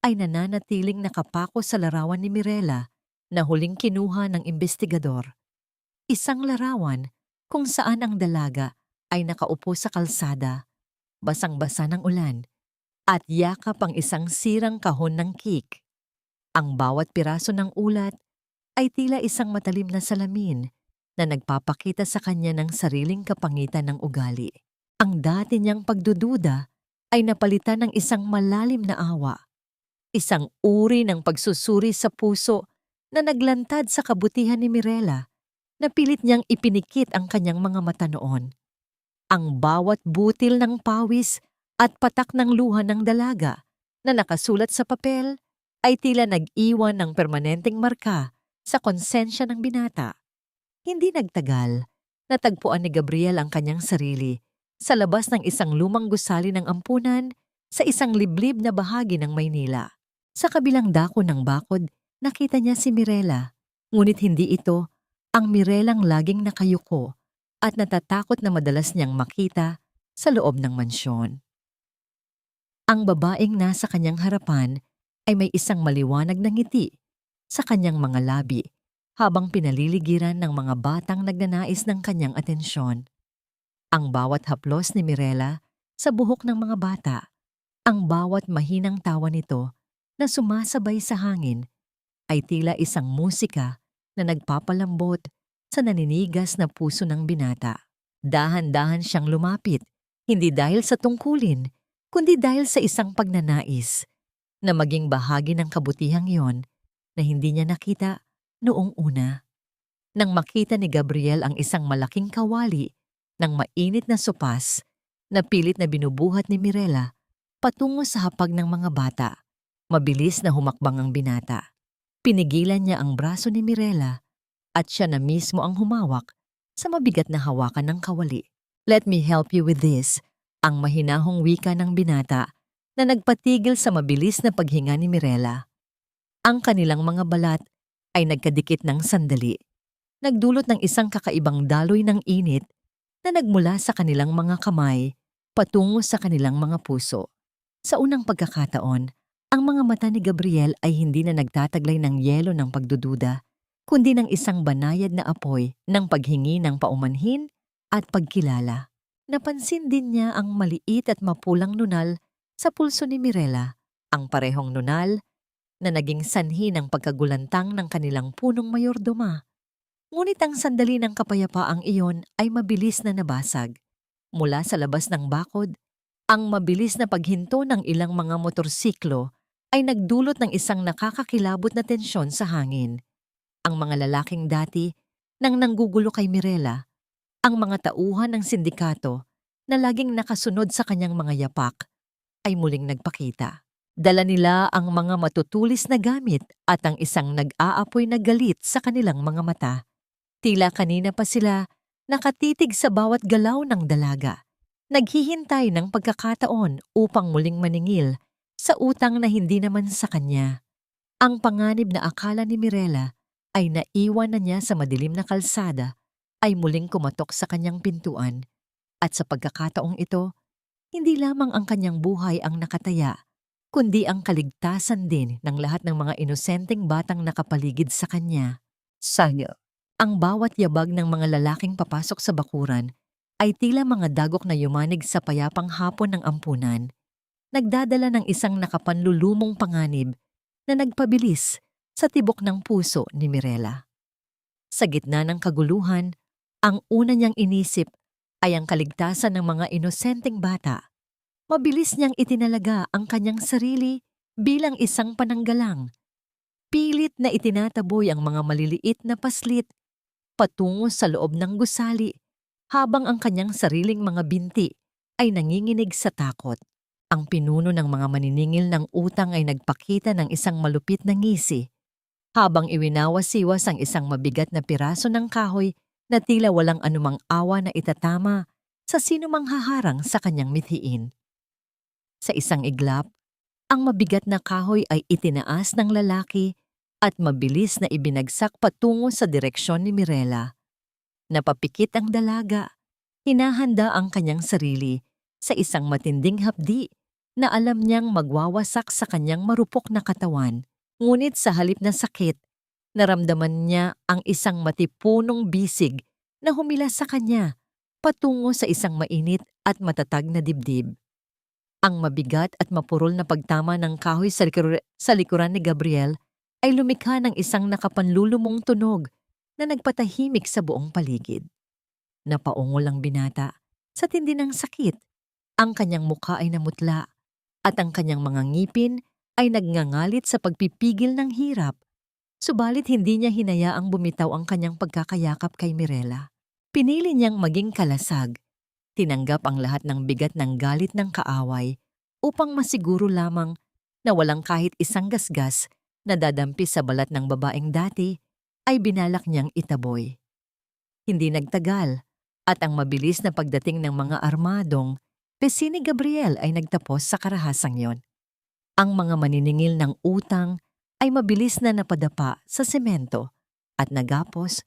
ay nananatiling nakapako sa larawan ni Mirela na huling kinuha ng imbestigador. Isang larawan kung saan ang dalaga ay nakaupo sa kalsada, basang-basa ng ulan, at yakap ang isang sirang kahon ng cake. Ang bawat piraso ng ulat ay tila isang matalim na salamin na nagpapakita sa kanya ng sariling kapangitan ng ugali. Ang dati niyang pagdududa ay napalitan ng isang malalim na awa, isang uri ng pagsusuri sa puso na naglantad sa kabutihan ni Mirela na pilit niyang ipinikit ang kanyang mga mata noon. Ang bawat butil ng pawis at patak ng luha ng dalaga na nakasulat sa papel ay tila nag-iwan ng permanenteng marka sa konsensya ng binata. Hindi nagtagal, natagpuan ni Gabriel ang kanyang sarili sa labas ng isang lumang gusali ng ampunan sa isang liblib na bahagi ng Maynila. Sa kabilang dako ng bakod, nakita niya si Mirela, ngunit hindi ito ang Mirelang laging nakayuko at natatakot na madalas niyang makita sa loob ng mansyon. Ang babaeng nasa kanyang harapan ay may isang maliwanag na ngiti sa kanyang mga labi habang pinaliligiran ng mga batang nagnanais ng kanyang atensyon. Ang bawat haplos ni Mirela sa buhok ng mga bata, ang bawat mahinang tawa nito na sumasabay sa hangin ay tila isang musika na nagpapalambot sa naninigas na puso ng binata. Dahan-dahan siyang lumapit, hindi dahil sa tungkulin, kundi dahil sa isang pagnanais na maging bahagi ng kabutihang yon na hindi niya nakita noong una. Nang makita ni Gabriel ang isang malaking kawali ng mainit na sopas na pilit na binubuhat ni Mirela patungo sa hapag ng mga bata, mabilis na humakbang ang binata. Pinigilan niya ang braso ni Mirela at siya na mismo ang humawak sa mabigat na hawakan ng kawali. "Let me help you with this," ang mahinahong wika ng binata na nagpatigil sa mabilis na paghinga ni Mirela. Ang kanilang mga balat ay nagkadikit ng sandali, nagdulot ng isang kakaibang daloy ng init na nagmula sa kanilang mga kamay patungo sa kanilang mga puso. Sa unang pagkakataon, ang mga mata ni Gabriel ay hindi na nagtataglay ng yelo ng pagdududa, kundi ng isang banayad na apoy ng paghingi ng paumanhin at pagkilala. Napansin din niya ang maliit at mapulang nunal sa pulso ni Mirela, ang parehong nunal na naging sanhi ng pagkagulantang ng kanilang punong mayordoma. Ngunit ang sandali ng kapayapaang iyon ay mabilis na nabasag. Mula sa labas ng bakod, ang mabilis na paghinto ng ilang mga motorsiklo ay nagdulot ng isang nakakakilabot na tensyon sa hangin. Ang mga lalaking dati nang nanggugulo kay Mirela, ang mga tauhan ng sindikato na laging nakasunod sa kanyang mga yapak, ay muling nagpakita. Dala nila ang mga matutulis na gamit at ang isang nag-aapoy na galit sa kanilang mga mata. Tila kanina pa sila nakatitig sa bawat galaw ng dalaga, naghihintay ng pagkakataon upang muling maningil sa utang na hindi naman sa kanya. Ang panganib na akala ni Mirela ay naiwan na niya sa madilim na kalsada ay muling kumatok sa kanyang pintuan, at sa pagkakataong ito, hindi lamang ang kanyang buhay ang nakataya, kundi ang kaligtasan din ng lahat ng mga inosenteng batang nakapaligid sa kanya. Sanyo. Ang bawat yabag ng mga lalaking papasok sa bakuran ay tila mga dagok na yumanig sa payapang hapon ng ampunan, nagdadala ng isang nakapanlulumong panganib na nagpabilis sa tibok ng puso ni Mirela. Sa gitna ng kaguluhan, ang una niyang inisip ay ang kaligtasan ng mga inosenteng bata. Mabilis niyang itinalaga ang kanyang sarili bilang isang pananggalang. Pilit na itinataboy ang mga maliliit na paslit patungo sa loob ng gusali habang ang kanyang sariling mga binti ay nanginginig sa takot. Ang pinuno ng mga maniningil ng utang ay nagpakita ng isang malupit na ngisi habang iwinawas-iwas ang isang mabigat na piraso ng kahoy na tila walang anumang awa na itatama sa sinumang haharang sa kanyang mithiin. Sa isang iglap, ang mabigat na kahoy ay itinaas ng lalaki at mabilis na ibinagsak patungo sa direksyon ni Mirela. Napapikit ang dalaga, hinahanda ang kanyang sarili sa isang matinding hapdi na alam niyang magwawasak sa kanyang marupok na katawan. Ngunit sa halip na sakit, naramdaman niya ang isang matipunong bisig na humilas sa kanya patungo sa isang mainit at matatag na dibdib. Ang mabigat at mapurol na pagtama ng kahoy sa likuran ni Gabriel ay lumikha ng isang nakapanlulumong tunog na nagpatahimik sa buong paligid. Napaungol ang binata sa tindi ng sakit. Ang kanyang mukha ay namutla at ang kanyang mga ngipin ay nagngangalit sa pagpipigil ng hirap. Subalit hindi niya hinayaang bumitaw ang kanyang pagkakayakap kay Mirela. Pinili niyang maging kalasag. Tinanggap ang lahat ng bigat ng galit ng kaaway upang masiguro lamang na walang kahit isang gasgas na dadampi sa balat ng babaeng dati ay binalak niyang itaboy. Hindi nagtagal at ang mabilis na pagdating ng mga armadong pesi ni Gabriel ay nagtapos sa karahasang yon. Ang mga maniningil ng utang ay mabilis na napadapa sa semento at nagapos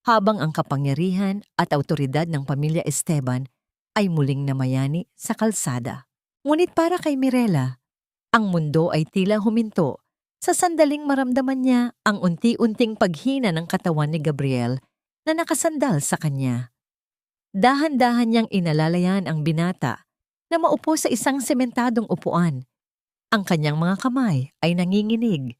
habang ang kapangyarihan at awtoridad ng pamilya Esteban ay muling namayani sa kalsada. Ngunit para kay Mirela, ang mundo ay tila huminto sa sandaling maramdaman niya ang unti-unting paghina ng katawan ni Gabriel na nakasandal sa kanya. Dahan-dahan niyang inalalayan ang binata na maupo sa isang sementadong upuan. Ang kanyang mga kamay ay nanginginig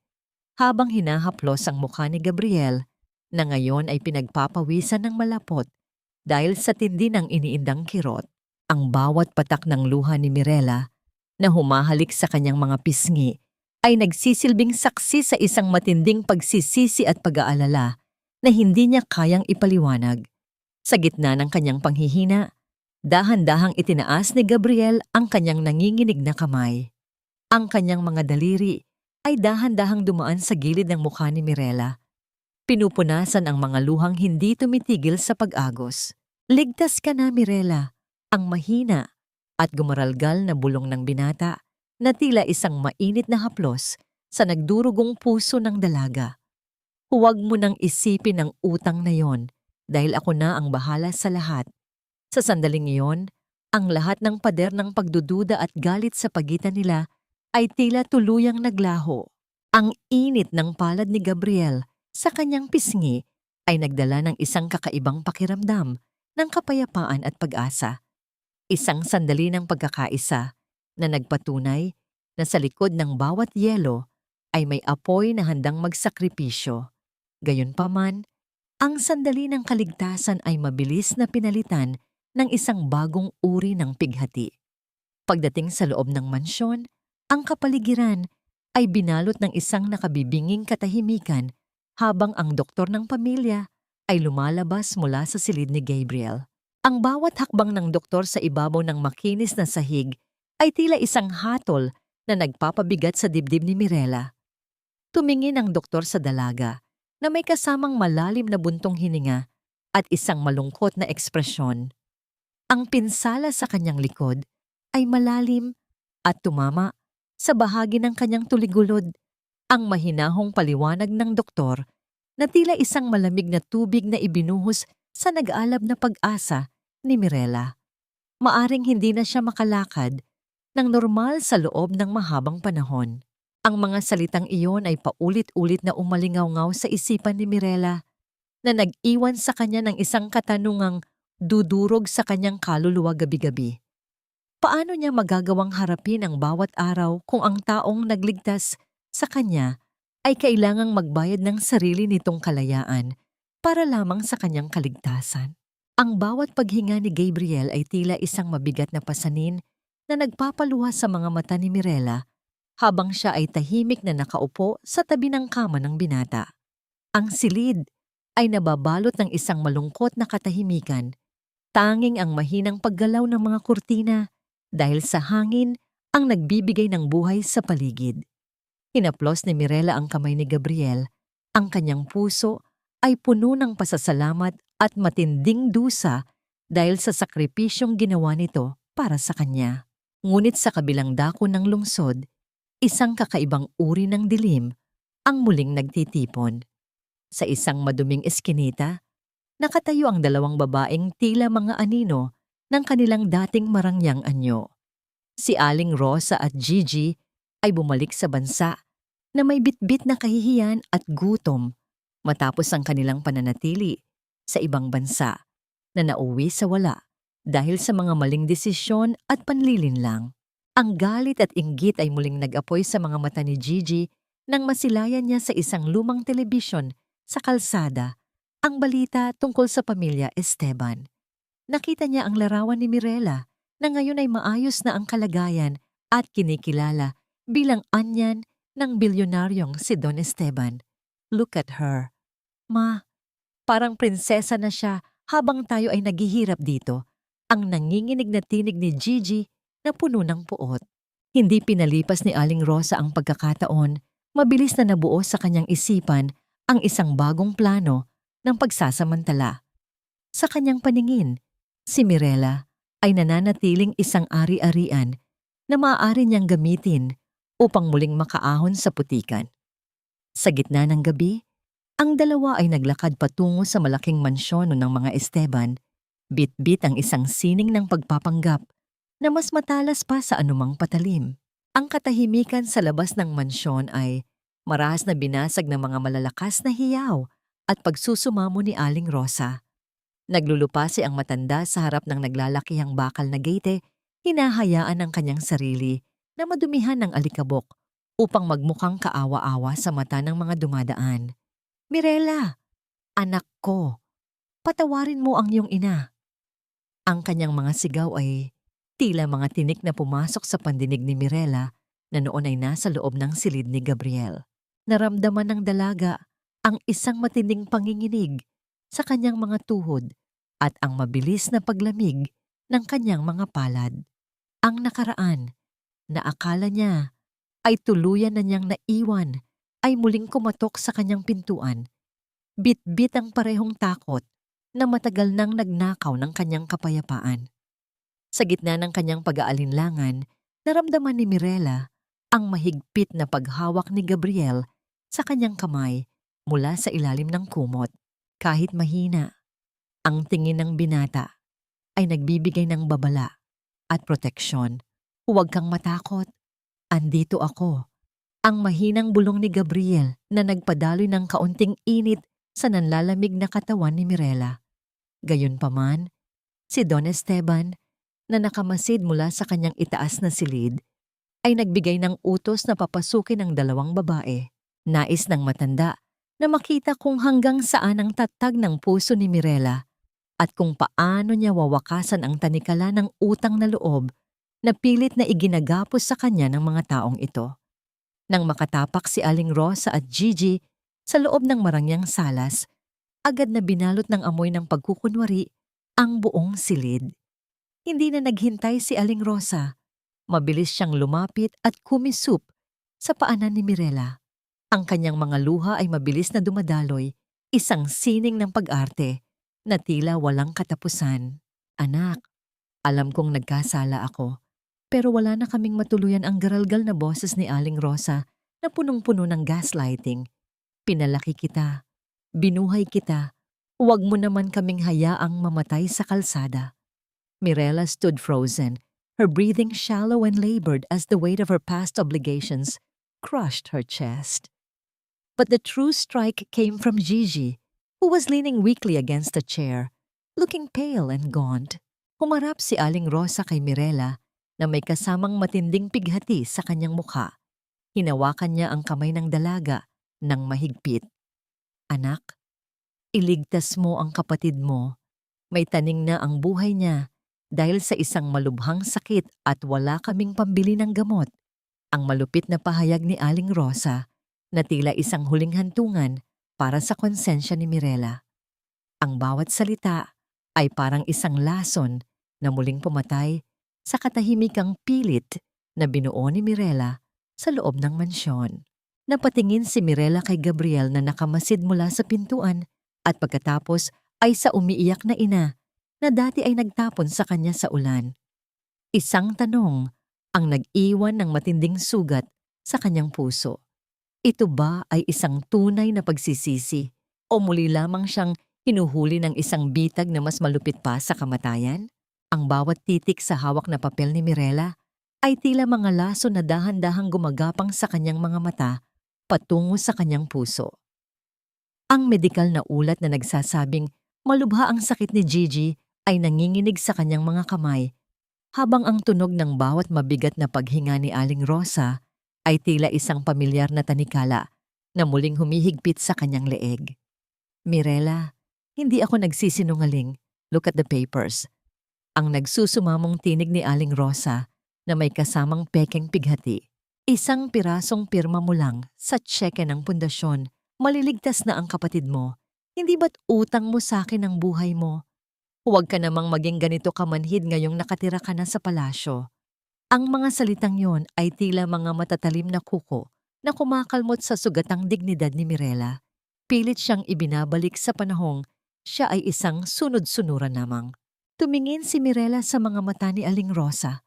habang hinahaplos ang mukha ni Gabriel na ngayon ay pinagpapawisan ng malapot dahil sa tindi ng iniindang kirot. Ang bawat patak ng luha ni Mirela na humahalik sa kanyang mga pisngi ay nagsisilbing saksi sa isang matinding pagsisisi at pag-aalala na hindi niya kayang ipaliwanag. Sa gitna ng kanyang panghihina, dahan-dahang itinaas ni Gabriel ang kanyang nanginginig na kamay. Ang kanyang mga daliri ay dahan-dahang dumaan sa gilid ng mukha ni Mirela. Pinupunasan ang mga luhang hindi tumitigil sa pag-agos. Ligtas ka na, Mirela, ang mahina at gumaralgal na bulong ng binata na tila isang mainit na haplos sa nagdurugong puso ng dalaga. Huwag mo nang isipin ang utang na yon dahil ako na ang bahala sa lahat. Sa sandaling iyon, ang lahat ng pader ng pagdududa at galit sa pagitan nila ay tila tuluyang naglaho. Ang init ng palad ni Gabriel sa kanyang pisngi ay nagdala ng isang kakaibang pakiramdam ng kapayapaan at pag-asa. Isang sandali ng pagkakaisa na nagpatunay na sa likod ng bawat yelo ay may apoy na handang magsakripisyo. Gayunpaman, ang sandali ng kaligtasan ay mabilis na pinalitan ng isang bagong uri ng pighati. Pagdating sa loob ng mansyon, ang kapaligiran ay binalot ng isang nakabibinging katahimikan habang ang doktor ng pamilya ay lumalabas mula sa silid ni Gabriel. Ang bawat hakbang ng doktor sa ibabaw ng makinis na sahig ay tila isang hatol na nagpapabigat sa dibdib ni Mirela. Tumingin ang doktor sa dalaga na may kasamang malalim na buntong hininga at isang malungkot na ekspresyon. Ang pinsala sa kanyang likod ay malalim at tumama sa bahagi ng kanyang tuligulod. Ang mahinahong paliwanag ng doktor na tila isang malamig na tubig na ibinuhos sa nag-aalab na pag-asa ni Mirela. Maaring hindi na siya makalakad ng normal sa loob ng mahabang panahon. Ang mga salitang iyon ay paulit-ulit na umalingaw-ngaw sa isipan ni Mirela na nag-iwan sa kanya ng isang katanungang dudurog sa kanyang kaluluwa gabi-gabi. Paano niya magagawang harapin ang bawat araw kung ang taong nagligtas sa kanya ay kailangang magbayad ng sarili nitong kalayaan para lamang sa kanyang kaligtasan? Ang bawat paghinga ni Gabriel ay tila isang mabigat na pasanin na nagpapaluha sa mga mata ni Mirela habang siya ay tahimik na nakaupo sa tabi ng kama ng binata. Ang silid ay nababalot ng isang malungkot na katahimikan, tanging ang mahinang paggalaw ng mga kurtina dahil sa hangin ang nagbibigay ng buhay sa paligid. Hinaplos ni Mirela ang kamay ni Gabriel. Ang kanyang puso ay puno ng pasasalamat at matinding dusa dahil sa sakripisyong ginawa nito para sa kanya. Ngunit sa kabilang dako ng lungsod, isang kakaibang uri ng dilim ang muling nagtitipon. Sa isang maduming eskinita, nakatayo ang dalawang babaeng tila mga anino ng kanilang dating marangyang anyo. Si Aling Rosa at Gigi ay bumalik sa bansa na may bitbit na kahihiyan at gutom matapos ang kanilang pananatili sa ibang bansa na nauwi sa wala dahil sa mga maling desisyon at panlilinlang. Ang galit at inggit ay muling nag-apoy sa mga mata ni Gigi nang masilayan niya sa isang lumang telebisyon sa kalsada Ang balita tungkol sa pamilya Esteban. Nakita niya ang larawan ni Mirela na ngayon ay maayos na ang kalagayan at kinikilala bilang anyan ng bilyonaryong si Don Esteban. Look at her. Ma, parang prinsesa na siya habang tayo ay naghihirap dito. Ang nanginginig na tinig ni Gigi na puno ng puot. Hindi pinalipas ni Aling Rosa ang pagkakataon, mabilis na nabuo sa kanyang isipan ang isang bagong plano ng pagsasamantala. Sa kanyang paningin, si Mirela ay nananatiling isang ari-arian na maaari niyang gamitin upang muling makaahon sa putikan. Sa gitna ng gabi, ang dalawa ay naglakad patungo sa malaking mansyon ng mga Esteban, bit-bit ang isang sining ng pagpapanggap na mas matalas pa sa anumang patalim. Ang katahimikan sa labas ng mansyon ay marahas na binasag ng mga malalakas na hiyaw at pagsusumamo ni Aling Rosa. Naglulupasi ang matanda sa harap ng naglalakihang bakal na gate, hinahayaan ang kanyang sarili na madumihan ng alikabok upang magmukhang kaawa-awa sa mata ng mga dumadaan. Mirela, anak ko, patawarin mo ang iyong ina. Ang kanyang mga sigaw ay tila mga tinik na pumasok sa pandinig ni Mirela na noon ay nasa loob ng silid ni Gabriel. Naramdaman ng dalaga ang isang matinding panginginig sa kanyang mga tuhod at ang mabilis na paglamig ng kanyang mga palad. Ang nakaraan na akala niya ay tuluyan na niyang naiwan ay muling kumatok sa kanyang pintuan. Bit-bit ang parehong takot na matagal nang nagnakaw ng kanyang kapayapaan. Sa gitna ng kanyang pag-aalinlangan, naramdaman ni Mirela ang mahigpit na paghawak ni Gabriel sa kanyang kamay mula sa ilalim ng kumot. Kahit mahina, ang tingin ng binata ay nagbibigay ng babala at proteksyon. Huwag kang matakot. Andito ako. Ang mahinang bulong ni Gabriel na nagpadaloy ng kaunting init sa nanlalamig na katawan ni Mirela. Gayunpaman, si Don Esteban, na nakamasid mula sa kanyang itaas na silid, ay nagbigay ng utos na papasukin ang dalawang babae. Nais ng matanda na makita kung hanggang saan ang tatag ng puso ni Mirela at kung paano niya wawakasan ang tanikala ng utang na loob na pilit na iginagapos sa kanya ng mga taong ito. Nang makatapak si Aling Rosa at Gigi sa loob ng marangyang salas, agad na binalot ng amoy ng pagkukunwari ang buong silid. Hindi na naghintay si Aling Rosa. Mabilis siyang lumapit at kumisup sa paanan ni Mirela. Ang kanyang mga luha ay mabilis na dumadaloy, isang sining ng pag-arte na tila walang katapusan. Anak, alam kong nagkasala ako, pero wala na kaming matuluyan ang garalgal na boses ni Aling Rosa na punong-puno ng gaslighting. Pinalaki kita, binuhay kita, huwag mo naman kaming hayaang mamatay sa kalsada. Mirela stood frozen, her breathing shallow and labored as the weight of her past obligations crushed her chest. But the true strike came from Gigi, who was leaning weakly against a chair, looking pale and gaunt. Humarap si Aling Rosa kay Mirela na may kasamang matinding pighati sa kanyang mukha. Hinawakan niya ang kamay ng dalaga ng mahigpit. Anak, iligtas mo ang kapatid mo. May taning na ang buhay niya dahil sa isang malubhang sakit at wala kaming pambili ng gamot. Ang malupit na pahayag ni Aling Rosa na tila isang huling hantungan para sa konsensya ni Mirela. Ang bawat salita ay parang isang lason na muling pumatay sa katahimikang pilit na binuo ni Mirela sa loob ng mansyon. Napatingin si Mirela kay Gabriel na nakamasid mula sa pintuan at pagkatapos ay sa umiiyak na ina na dati ay nagtapon sa kanya sa ulan. Isang tanong ang nag-iwan ng matinding sugat sa kanyang puso. Ito ba ay isang tunay na pagsisisi o muli lamang siyang hinuhuli ng isang bitag na mas malupit pa sa kamatayan? Ang bawat titik sa hawak na papel ni Mirela ay tila mga laso na dahan-dahang gumagapang sa kanyang mga mata patungo sa kanyang puso. Ang medikal na ulat na nagsasabing malubha ang sakit ni Gigi ay nanginginig sa kanyang mga kamay, habang ang tunog ng bawat mabigat na paghinga ni Aling Rosa ay tila isang pamilyar na tanikala na muling humihigpit sa kanyang leeg. Mirela, Hindi ako nagsisinungaling. Look at the papers. Ang nagsusumamong tinig ni Aling Rosa na may kasamang pekeng pighati. Isang pirasong pirma mo lang sa tseke ng pundasyon. Maliligtas na ang kapatid mo. Hindi ba't utang mo sa akin ang buhay mo? Huwag ka namang maging ganito kamanhid ngayong nakatira ka na sa palasyo. Ang mga salitang yon ay tila mga matatalim na kuko na kumakalmot sa sugatang dignidad ni Mirela. Pilit siyang ibinabalik sa panahong siya ay isang sunod-sunuran lamang. Tumingin si Mirela sa mga mata ni Aling Rosa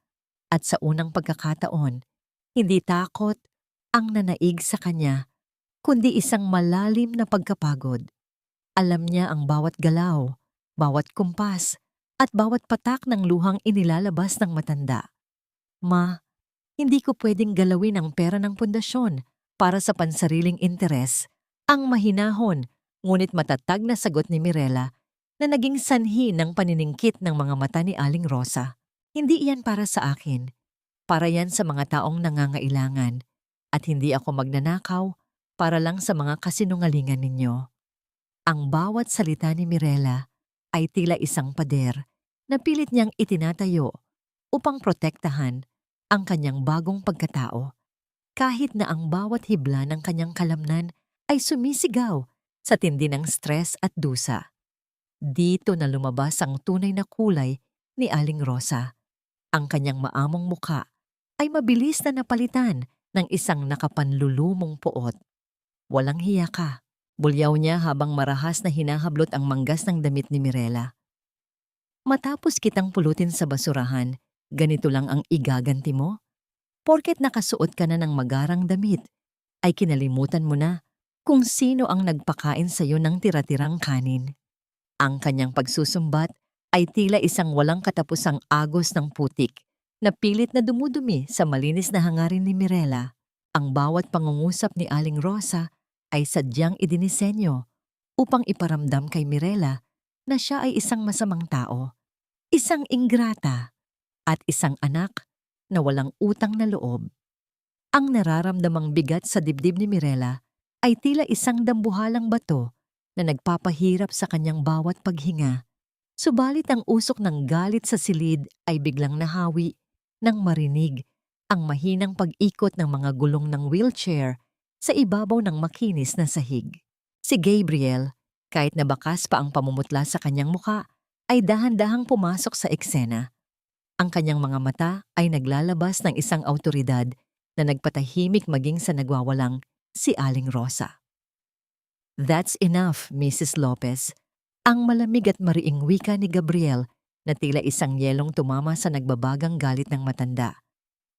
at sa unang pagkakataon, hindi takot ang nanaig sa kanya, kundi isang malalim na pagkapagod. Alam niya ang bawat galaw, bawat kumpas, at bawat patak ng luhang inilalabas ng matanda. Ma, hindi ko pwedeng galawin ang pera ng pundasyon para sa pansariling interes. Ang mahinahon, ngunit matatag na sagot ni Mirela na naging sanhi ng paniningkit ng mga mata ni Aling Rosa. Hindi iyan para sa akin. Para yan sa mga taong nangangailangan. At hindi ako magnanakaw para lang sa mga kasinungalingan ninyo. Ang bawat salita ni Mirela ay tila isang pader na pilit niyang itinatayo upang protektahan ang kanyang bagong pagkatao. Kahit na ang bawat hibla ng kanyang kalamnan ay sumisigaw sa tindi ng stress at dusa. Dito na lumabas ang tunay na kulay ni Aling Rosa. Ang kanyang maamong muka ay mabilis na napalitan ng isang nakapanlulumong puot. Walang hiya ka, bulyaw niya habang marahas na hinahablot ang manggas ng damit ni Mirela. Matapos kitang pulutin sa basurahan, ganito lang ang igaganti mo? Porket nakasuot ka na ng magarang damit, ay kinalimutan mo na kung sino ang nagpakain sa iyo ng tira-tirang kanin. Ang kanyang pagsusumbat ay tila isang walang katapusang agos ng putik na pilit na dumudumi sa malinis na hangarin ni Mirela. Ang bawat pangungusap ni Aling Rosa ay sadyang idinisenyo upang iparamdam kay Mirela na siya ay isang masamang tao, isang ingrata, at isang anak na walang utang na loob. Ang nararamdamang bigat sa dibdib ni Mirela ay tila isang dambuhalang bato na nagpapahirap sa kanyang bawat paghinga. Subalit ang usok ng galit sa silid ay biglang nahawi nang marinig ang mahinang pag-ikot ng mga gulong ng wheelchair sa ibabaw ng makinis na sahig. Si Gabriel, kahit na bakas pa ang pamumutla sa kanyang muka, ay dahan-dahang pumasok sa eksena. Ang kanyang mga mata ay naglalabas ng isang awtoridad na nagpatahimik maging sa nagwawalang si Aling Rosa. "That's enough, Mrs. Lopez." Ang malamig at mariing wika ni Gabriel na tila isang yelong tumama sa nagbabagang galit ng matanda.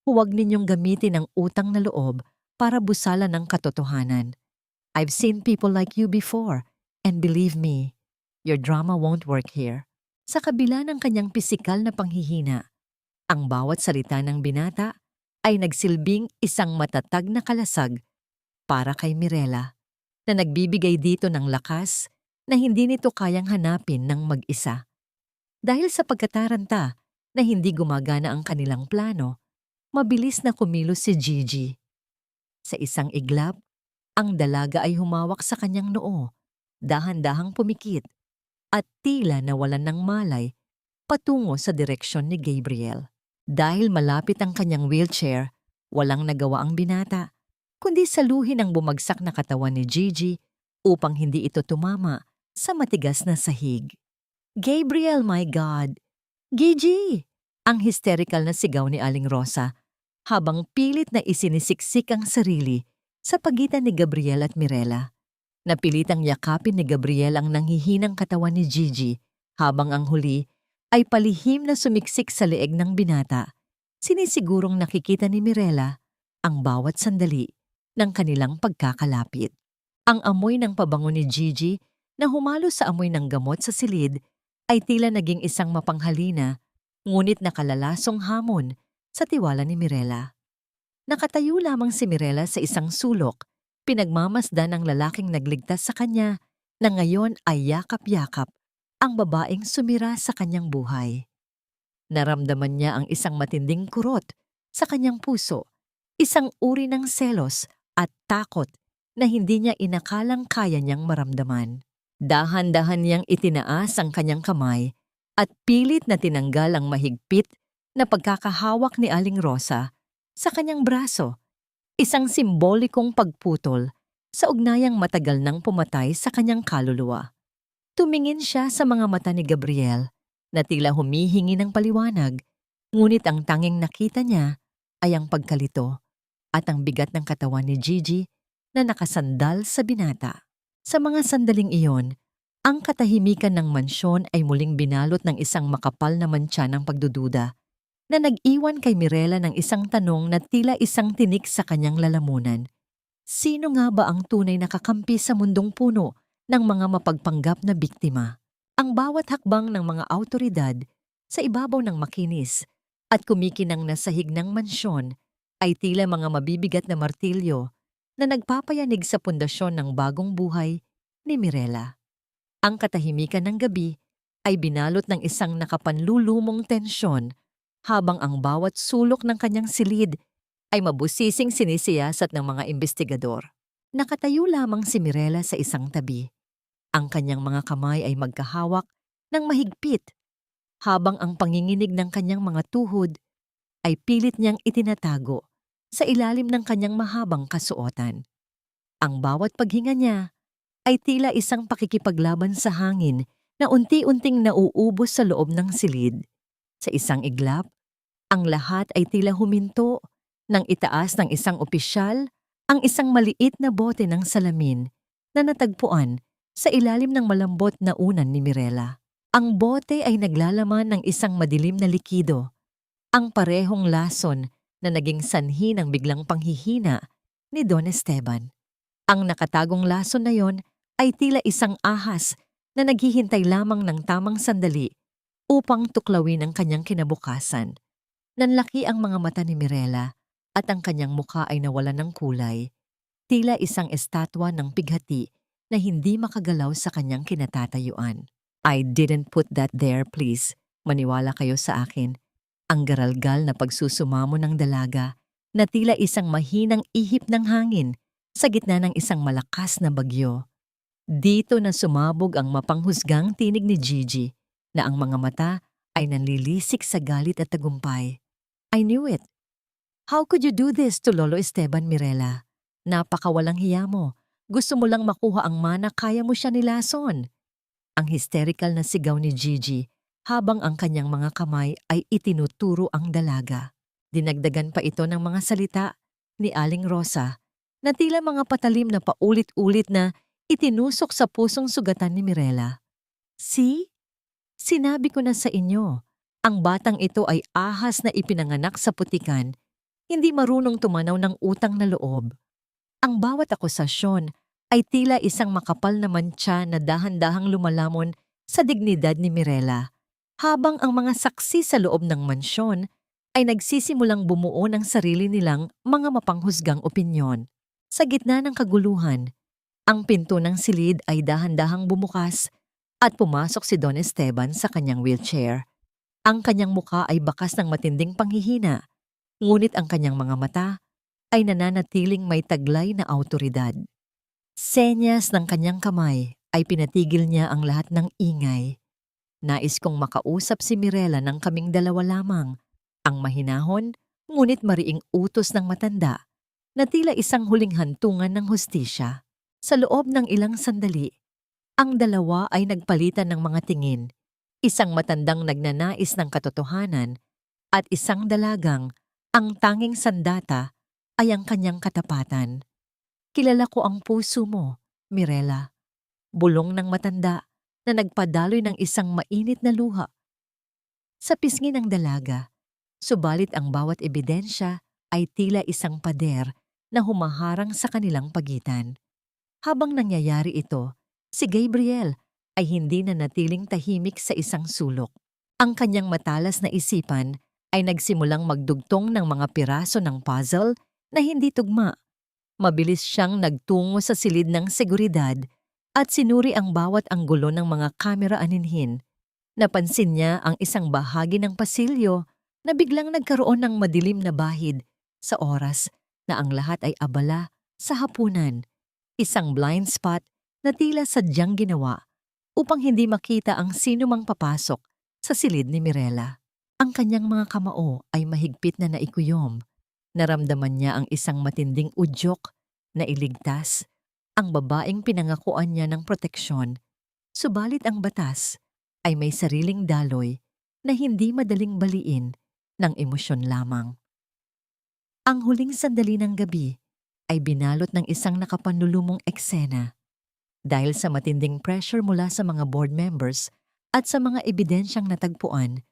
Huwag ninyong gamitin ang utang na loob para busalan ng katotohanan. I've seen people like you before, and believe me, your drama won't work here. Sa kabila ng kanyang pisikal na panghihina, ang bawat salita ng binata ay nagsilbing isang matatag na kalasag para kay Mirela na nagbibigay dito ng lakas na hindi nito kayang hanapin ng mag-isa. Dahil sa pagkataranta na hindi gumagana ang kanilang plano, mabilis na kumilos si Gigi. Sa isang iglap, ang dalaga ay humawak sa kanyang noo, dahan-dahang pumikit, at tila nawalan ng malay patungo sa direksyon ni Gabriel. Dahil malapit ang kanyang wheelchair, walang nagawa ang binata, kundi saluhin ang bumagsak na katawan ni Gigi upang hindi ito tumama sa matigas na sahig. "Gabriel, my God! Gigi!" Ang hysterical na sigaw ni Aling Rosa habang pilit na isinisiksik ang sarili sa pagitan ni Gabriel at Mirela. Napilitang yakapin ni Gabriel ang nanghihinang katawan ni Gigi habang ang huli ay palihim na sumiksik sa leeg ng binata. Sinisigurong nakikita ni Mirela ang bawat sandali ng kanilang pagkakalapit. Ang amoy ng pabango ni Gigi na humalo sa amoy ng gamot sa silid ay tila naging isang mapanghalina ngunit nakalalasong hamon sa tiwala ni Mirela. Nakatayo lamang si Mirela sa isang sulok, pinagmamasdan ng lalaking nagligtas sa kanya na ngayon ay yakap-yakap ang babaeng sumira sa kanyang buhay. Naramdaman niya ang isang matinding kurot sa kanyang puso, isang uri ng selos at takot na hindi niya inakalang kaya niyang maramdaman. Dahan-dahan niyang itinaas ang kanyang kamay at pilit na tinanggal ang mahigpit na pagkakahawak ni Aling Rosa sa kanyang braso, isang simbolikong pagputol sa ugnayang matagal nang pumatay sa kanyang kaluluwa. Tumingin siya sa mga mata ni Gabriel na tila humihingi ng paliwanag, ngunit ang tanging nakita niya ay ang pagkalito at ang bigat ng katawan ni Gigi na nakasandal sa binata. Sa mga sandaling iyon, ang katahimikan ng mansyon ay muling binalot ng isang makapal na mantsa ng pagdududa na nag-iwan kay Mirela ng isang tanong na tila isang tinik sa kanyang lalamunan. Sino nga ba ang tunay na kakampi sa mundong puno ng mga mapagpanggap na biktima? Ang bawat hakbang ng mga awtoridad sa ibabaw ng makinis at kumikinang na sahig ng mansyon ay tila mga mabibigat na martilyo na nagpapayanig sa pundasyon ng bagong buhay ni Mirela. Ang katahimikan ng gabi ay binalot ng isang nakapanlulumong tensyon habang ang bawat sulok ng kanyang silid ay mabusising sinisiyasat ng mga investigador. Nakatayo lamang si Mirela sa isang tabi. Ang kanyang mga kamay ay magkahawak ng mahigpit habang ang panginginig ng kanyang mga tuhod ay pilit niyang itinatago sa ilalim ng kanyang mahabang kasuotan. Ang bawat paghinga niya ay tila isang pakikipaglaban sa hangin na unti-unting nauubos sa loob ng silid. Sa isang iglap, ang lahat ay tila huminto nang itaas ng isang opisyal ang isang maliit na bote ng salamin na natagpuan sa ilalim ng malambot na unan ni Mirela. Ang bote ay naglalaman ng isang madilim na likido, ang parehong lason na naging sanhi ng biglang panghihina ni Don Esteban. Ang nakatagong lason na yon ay tila isang ahas na naghihintay lamang ng tamang sandali upang tuklawin ang kanyang kinabukasan. Nanlaki ang mga mata ni Mirela at ang kanyang mukha ay nawalan ng kulay, tila isang estatwa ng pighati na hindi makagalaw sa kanyang kinatatayuan. I didn't put that there, please. Maniwala kayo sa akin. Ang garalgal na pagsusumamo ng dalaga na tila isang mahinang ihip ng hangin sa gitna ng isang malakas na bagyo. Dito na sumabog ang mapanghusgang tinig ni Gigi na ang mga mata ay nanlilisik sa galit at tagumpay. I knew it. How could you do this to Lolo Esteban, Mirela? Napakawalang hiya mo. Gusto mo lang makuha ang mana, kaya mo siya nilason. Ang hysterical na sigaw ni Gigi habang ang kanyang mga kamay ay itinuturo ang dalaga. Dinagdagan pa ito ng mga salita ni Aling Rosa na tila mga patalim na paulit-ulit na itinusok sa pusong sugatan ni Mirela. See? Sinabi ko na sa inyo, ang batang ito ay ahas na ipinanganak sa putikan, hindi marunong tumanaw ng utang na loob. Ang bawat akusasyon ay tila isang makapal na mantsa na dahan-dahang lumalamon sa dignidad ni Mirela, habang ang mga saksi sa loob ng mansyon ay nagsisimulang bumuo ng sarili nilang mga mapanghusgang opinyon. Sa gitna ng kaguluhan, ang pinto ng silid ay dahan-dahang bumukas at pumasok si Don Esteban sa kanyang wheelchair. Ang kanyang muka ay bakas ng matinding panghihina, ngunit ang kanyang mga mata ay nananatiling may taglay na awtoridad. Senyas ng kanyang kamay ay pinatigil niya ang lahat ng ingay. Nais kong makausap si Mirela ng kaming dalawa lamang, ang mahinahon ngunit mariing utos ng matanda na tila isang huling hantungan ng hustisya. Sa loob ng ilang sandali, ang dalawa ay nagpalitan ng mga tingin, isang matandang nagnanais ng katotohanan at isang dalagang ang tanging sandata ay ang kanyang katapatan. Kilala ko ang puso mo, Mirela. Bulong ng matanda na nagpadaloy ng isang mainit na luha sa pisngi ng dalaga, subalit ang bawat ebidensya ay tila isang pader na humaharang sa kanilang pagitan. Habang nangyayari ito, si Gabriel ay hindi na natiling tahimik sa isang sulok. Ang kanyang matalas na isipan ay nagsimulang magdugtong ng mga piraso ng puzzle na hindi tugma. Mabilis siyang nagtungo sa silid ng seguridad at sinuri ang bawat anggulo ng mga kamera aninhin. Napansin niya ang isang bahagi ng pasilyo na biglang nagkaroon ng madilim na bahid sa oras na ang lahat ay abala sa hapunan. Isang blind spot na tila sadyang ginawa upang hindi makita ang sino mang papasok sa silid ni Mirela. Ang kanyang mga kamao ay mahigpit na naikuyom. Naramdaman niya ang isang matinding udyok na iligtas ang babaeng pinangakuan niya ng proteksyon. Subalit ang batas ay may sariling daloy na hindi madaling baliin ng emosyon lamang. Ang huling sandali ng gabi ay binalot ng isang nakapanlulumong eksena. Dahil sa matinding pressure mula sa mga board members at sa mga ebidensyang natagpuan,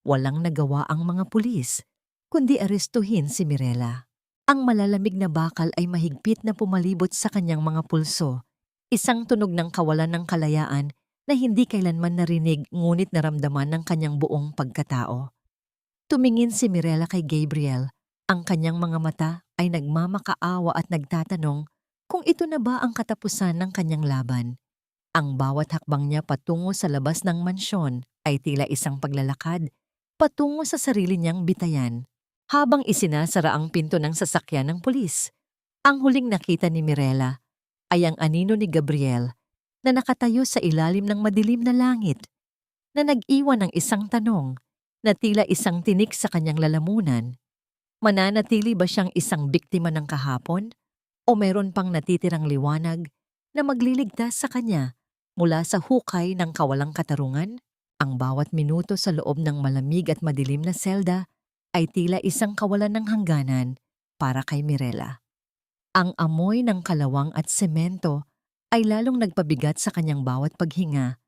walang nagawa ang mga pulis kundi arestuhin si Mirela. Ang malalamig na bakal ay mahigpit na pumalibot sa kanyang mga pulso, isang tunog ng kawalan ng kalayaan na hindi kailanman narinig ngunit naramdaman ng kanyang buong pagkatao. Tumingin si Mirela kay Gabriel. Ang kanyang mga mata ay nagmamakaawa at nagtatanong kung ito na ba ang katapusan ng kanyang laban. Ang bawat hakbang niya patungo sa labas ng mansyon ay tila isang paglalakad patungo sa sarili niyang bitayan. Habang isinasara ang pinto ng sasakyan ng pulis, ang huling nakita ni Mirela ay ang anino ni Gabriel na nakatayo sa ilalim ng madilim na langit, na nag-iwan ng isang tanong na tila isang tinik sa kanyang lalamunan. Mananatili ba siyang isang biktima ng kahapon o meron pang natitirang liwanag na magliligtas sa kanya mula sa hukay ng kawalang katarungan? Ang bawat minuto sa loob ng malamig at madilim na selda ay tila isang kawalan ng hangganan para kay Mirela. Ang amoy ng kalawang at semento ay lalong nagpabigat sa kanyang bawat paghinga,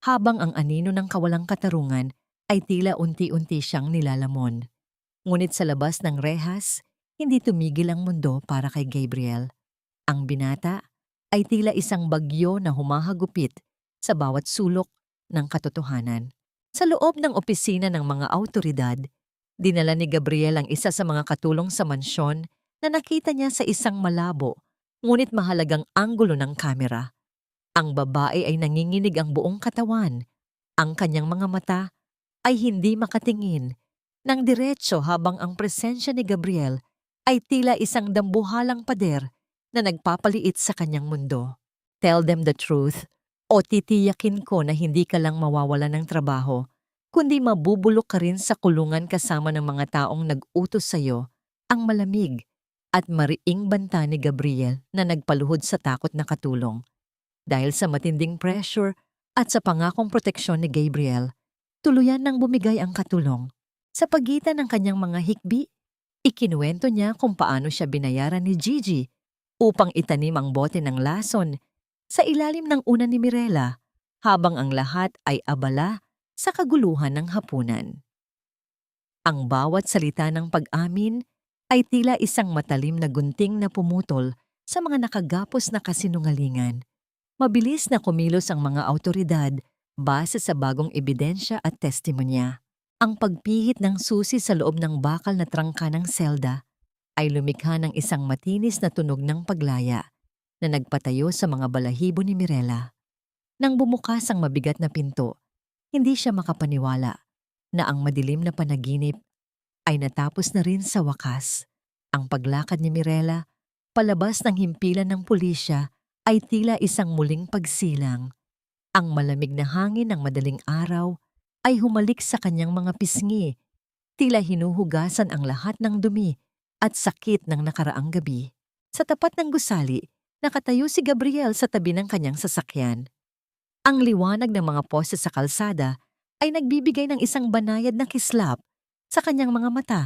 habang ang anino ng kawalang katarungan ay tila unti-unti siyang nilalamon. Ngunit sa labas ng rehas, hindi tumigil ang mundo para kay Gabriel. Ang binata ay tila isang bagyo na humahagupit sa bawat sulok ng katotohanan. Sa loob ng opisina ng mga awtoridad, dinala ni Gabriel ang isa sa mga katulong sa mansyon na nakita niya sa isang malabo ngunit mahalagang anggulo ng kamera. Ang babae ay nanginginig ang buong katawan. Ang kanyang mga mata ay hindi makatingin ng diretso habang ang presensya ni Gabriel ay tila isang dambuhalang pader na nagpapaliit sa kanyang mundo. Tell them the truth o titiyakin ko na hindi ka lang mawawala ng trabaho, kundi mabubulok ka rin sa kulungan kasama ng mga taong nag-utos sa iyo. Ang malamig at mariing banta ni Gabriel na nagpaluhod sa takot na katulong. Dahil sa matinding pressure at sa pangakong proteksyon ni Gabriel, tuluyan nang bumigay ang katulong. Sa pagitan ng kanyang mga hikbi, ikinuwento niya kung paano siya binayaran ni Gigi upang itanim ang bote ng lason sa ilalim ng una ni Mirela, habang ang lahat ay abala sa kaguluhan ng hapunan. Ang bawat salita ng pag-amin ay tila isang matalim na gunting na pumutol sa mga nakagapos na kasinungalingan. Mabilis na kumilos ang mga awtoridad base sa bagong ebidensya at testimonya. Ang pagpihit ng susi sa loob ng bakal na trangka ng selda ay lumikha ng isang matinis na tunog ng paglaya na nagpatayo sa mga balahibo ni Mirela. Nang bumukas ang mabigat na pinto, hindi siya makapaniwala na ang madilim na panaginip ay natapos na rin sa wakas. Ang paglakad ni Mirela palabas ng himpilan ng pulisya ay tila isang muling pagsilang. Ang malamig na hangin ng madaling araw ay humalik sa kanyang mga pisngi, tila hinuhugasan ang lahat ng dumi at sakit ng nakaraang gabi. Sa tapat ng gusali, nakatayo si Gabriel sa tabi ng kanyang sasakyan. Ang liwanag ng mga pose sa kalsada ay nagbibigay ng isang banayad na kislap sa kanyang mga mata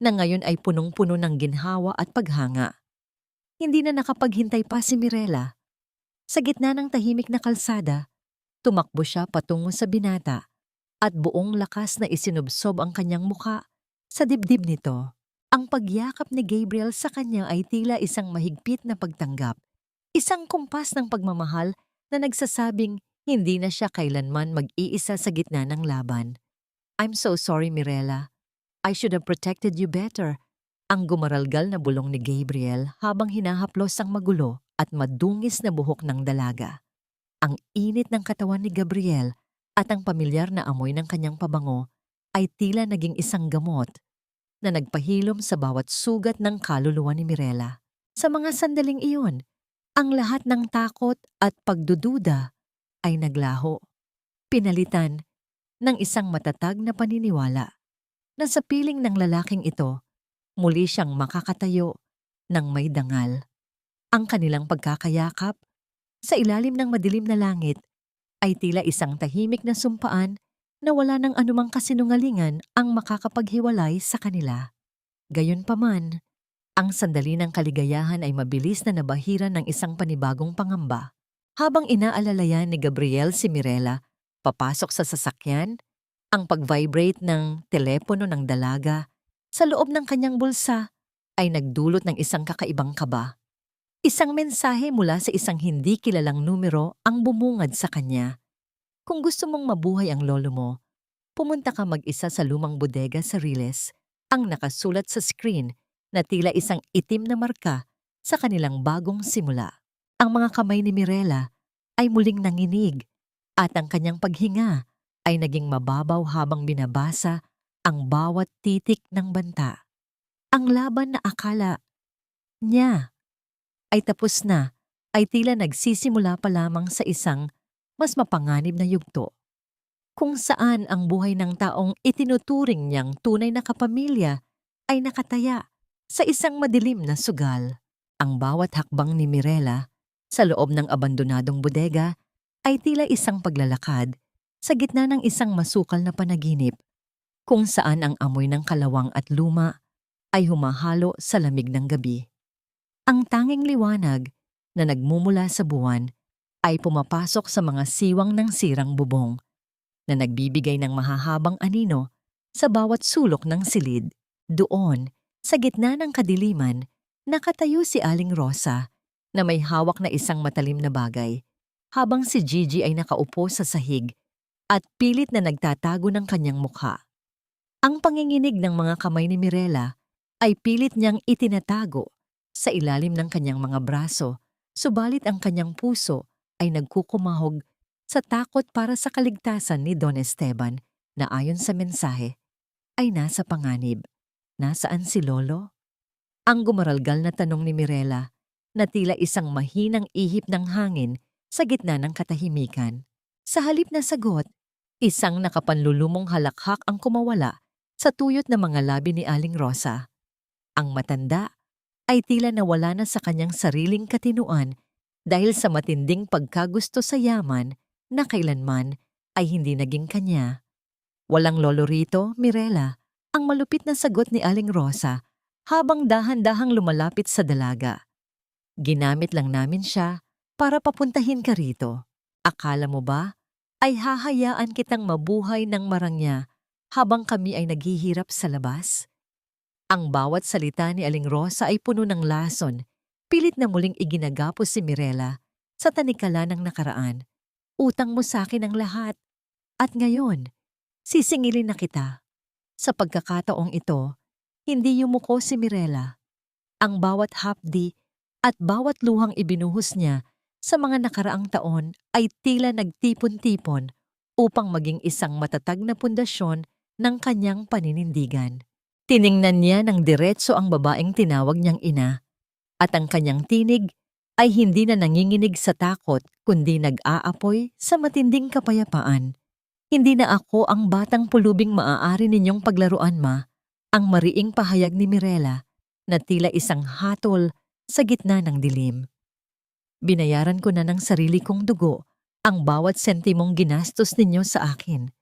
na ngayon ay punong-puno ng ginhawa at paghanga. Hindi na nakapaghintay pa si Mirela. Sa gitna ng tahimik na kalsada, tumakbo siya patungo sa binata at buong lakas na isinubsob ang kanyang muka sa dibdib nito. Ang pagyakap ni Gabriel sa kanya ay tila isang mahigpit na pagtanggap, isang kumpas ng pagmamahal na nagsasabing hindi na siya kailanman mag-iisa sa gitna ng laban. I'm so sorry, Mirela. I should have protected you better. Ang gumaralgal na bulong ni Gabriel habang hinahaplos ang magulo at madungis na buhok ng dalaga. Ang init ng katawan ni Gabriel at ang pamilyar na amoy ng kanyang pabango ay tila naging isang gamot na nagpahilom sa bawat sugat ng kaluluwa ni Mirela. Sa mga sandaling iyon, ang lahat ng takot at pagdududa ay naglaho. Pinalitan ng isang matatag na paniniwala na sa piling ng lalaking ito, muli siyang makakatayo ng may dangal. Ang kanilang pagkakayakap sa ilalim ng madilim na langit ay tila isang tahimik na sumpaan na wala ng anumang kasinungalingan ang makakapaghiwalay sa kanila. Gayunpaman, ang sandali ng kaligayahan ay mabilis na nabahiran ng isang panibagong pangamba. Habang inaalalayan ni Gabriel si Mirela papasok sa sasakyan, ang pag-vibrate ng telepono ng dalaga sa loob ng kanyang bulsa ay nagdulot ng isang kakaibang kaba. Isang mensahe mula sa isang hindi kilalang numero ang bumungad sa kanya. Kung gusto mong mabuhay ang lolo mo, pumunta ka mag-isa sa lumang bodega sa Riles, ang nakasulat sa screen na tila isang itim na marka sa kanilang bagong simula. Ang mga kamay ni Mirela ay muling nanginig at ang kanyang paghinga ay naging mababaw habang binabasa ang bawat titik ng banta. Ang laban na akala niya ay tapos na ay tila nagsisimula pa lamang sa isang mas mapanganib na yugto, kung saan ang buhay ng taong itinuturing niyang tunay na kapamilya ay nakataya sa isang madilim na sugal. Ang bawat hakbang ni Mirela sa loob ng abandonadong bodega ay tila isang paglalakad sa gitna ng isang masukal na panaginip, kung saan ang amoy ng kalawang at luma ay humahalo sa lamig ng gabi. Ang tanging liwanag na nagmumula sa buwan ay pumapasok sa mga siwang ng sirang bubong na nagbibigay ng mahahabang anino sa bawat sulok ng silid. Doon, sa gitna ng kadiliman, nakatayo si Aling Rosa na may hawak na isang matalim na bagay, habang si Gigi ay nakaupo sa sahig at pilit na nagtatago ng kanyang mukha. Ang panginginig ng mga kamay ni Mirela ay pilit niyang itinatago sa ilalim ng kanyang mga braso, subalit ang kanyang puso ay nagkukumahog sa takot para sa kaligtasan ni Don Esteban na ayon sa mensahe ay nasa panganib. Nasaan si Lolo? Ang gumaralgal na tanong ni Mirela na tila isang mahinang ihip ng hangin sa gitna ng katahimikan. Sa halip na sagot, isang nakapanlulumong halakhak ang kumawala sa tuyot na mga labi ni Aling Rosa. Ang matanda ay tila nawala na sa kanyang sariling katinuan dahil sa matinding pagkagusto sa yaman na kailanman ay hindi naging kanya. Walang lolo rito, Mirela, ang malupit na sagot ni Aling Rosa habang dahan-dahang lumalapit sa dalaga. Ginamit lang namin siya para papuntahin ka rito. Akala mo ba ay hahayaan kitang mabuhay ng marangya habang kami ay naghihirap sa labas? Ang bawat salita ni Aling Rosa ay puno ng lason. Pilit na muling iginagapos si Mirela sa tanikala ng nakaraan. Utang mo sa akin ang lahat. At ngayon, sisingilin na kita. Sa pagkakataong ito, hindi yumuko si Mirela. Ang bawat hapdi at bawat luhang ibinuhos niya sa mga nakaraang taon ay tila nagtipon-tipon upang maging isang matatag na pundasyon ng kanyang paninindigan. Tiningnan niya ng diretso ang babaeng tinawag niyang ina, at ang kanyang tinig ay hindi na nanginginig sa takot kundi nag-aapoy sa matinding kapayapaan. Hindi na ako ang batang pulubing maaari ninyong paglaruan, ma, ang mariing pahayag ni Mirela na tila isang hatol sa gitna ng dilim. Binayaran ko na ng sarili kong dugo ang bawat sentimong ginastos ninyo sa akin.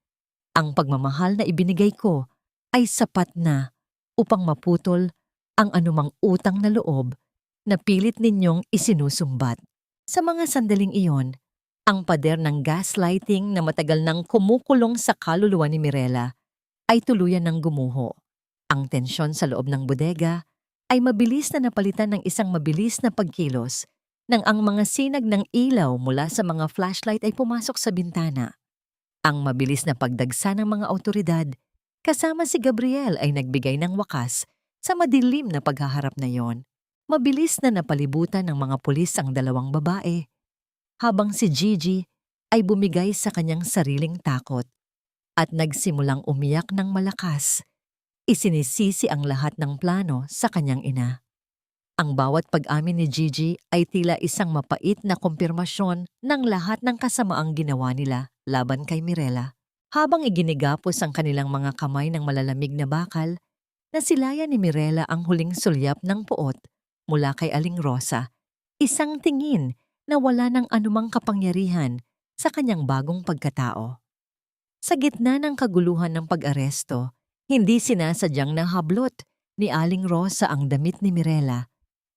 Ang pagmamahal na ibinigay ko ay sapat na upang maputol ang anumang utang na loob na pilit ninyong isinusumbat. Sa mga sandaling iyon, ang pader ng gaslighting na matagal nang kumukulong sa kaluluwa ni Mirela ay tuluyan ng gumuho. Ang tensyon sa loob ng bodega ay mabilis na napalitan ng isang mabilis na pagkilos nang ang mga sinag ng ilaw mula sa mga flashlight ay pumasok sa bintana. Ang mabilis na pagdagsa ng mga awtoridad kasama si Gabriel ay nagbigay ng wakas sa madilim na paghaharap na yon. Mabilis na napalibutan ng mga pulis ang dalawang babae, habang si Gigi ay bumigay sa kanyang sariling takot at nagsimulang umiyak ng malakas. Isinisisi ang lahat ng plano sa kanyang ina. Ang bawat pag-amin ni Gigi ay tila isang mapait na kumpirmasyon ng lahat ng kasamaang ginawa nila laban kay Mirela. Habang iginigapos ang kanilang mga kamay ng malalamig na bakal, nasilayan ni Mirela ang huling sulyap ng puot mula kay Aling Rosa, isang tingin na wala ng anumang kapangyarihan sa kanyang bagong pagkatao. Sa gitna ng kaguluhan ng pag-aresto, hindi sinasadyang nahablot ni Aling Rosa ang damit ni Mirela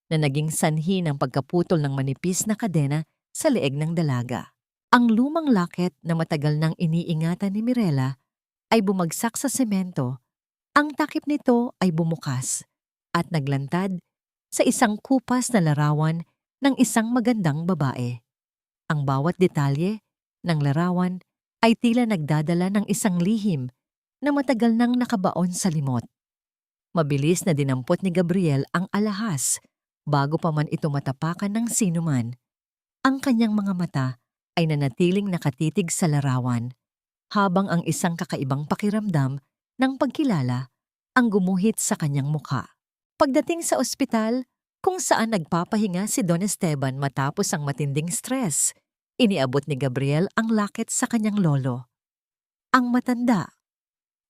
na naging sanhi ng pagkaputol ng manipis na kadena sa leeg ng dalaga. Ang lumang locket na matagal nang iniingatan ni Mirela ay bumagsak sa semento. Ang takip nito ay bumukas at naglantad sa isang kupas na larawan ng isang magandang babae. Ang bawat detalye ng larawan ay tila nagdadala ng isang lihim na matagal nang nakabaon sa limot. Mabilis na dinampot ni Gabriel ang alahas bago pa man ito matapakan ng sinuman. Ang kanyang mga mata ay nanatiling nakatitig sa larawan, habang ang isang kakaibang pakiramdam ng pagkilala ang gumuhit sa kanyang mukha. Pagdating sa ospital, kung saan nagpapahinga si Don Esteban matapos ang matinding stress, iniabot ni Gabriel ang locket sa kanyang lolo. Ang matanda,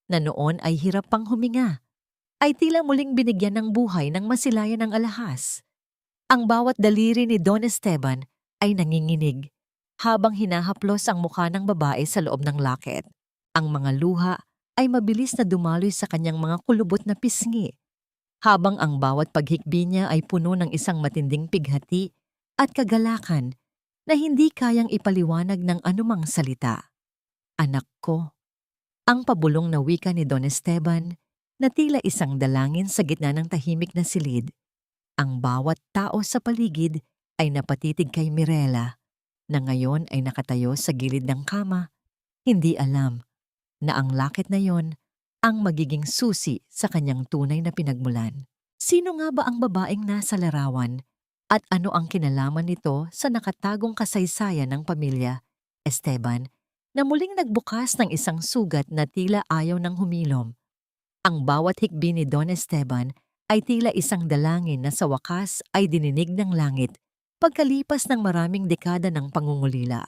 na noon ay hirap pang huminga, ay tila muling binigyan ng buhay ng masilayan ng alahas. Ang bawat daliri ni Don Esteban ay nanginginig habang hinahaplos ang mukha ng babae sa loob ng locket. Ang mga luha ay mabilis na dumaloy sa kanyang mga kulubot na pisngi, habang ang bawat paghikbi niya ay puno ng isang matinding pighati at kagalakan na hindi kayang ipaliwanag ng anumang salita. Anak ko, ang pabulong na wika ni Don Esteban na tila isang dalangin sa gitna ng tahimik na silid. Ang bawat tao sa paligid ay napatitig kay Mirela, na ngayon ay nakatayo sa gilid ng kama, hindi alam na ang locket na yon ang magiging susi sa kanyang tunay na pinagmulan. Sino nga ba ang babaeng nasa larawan at ano ang kinalaman nito sa nakatagong kasaysayan ng pamilya Esteban na muling nagbukas ng isang sugat na tila ayaw ng humilom? Ang bawat hikbi ni Don Esteban ay tila isang dalangin na sa wakas ay dininig ng langit pagkalipas ng maraming dekada ng pangungulila.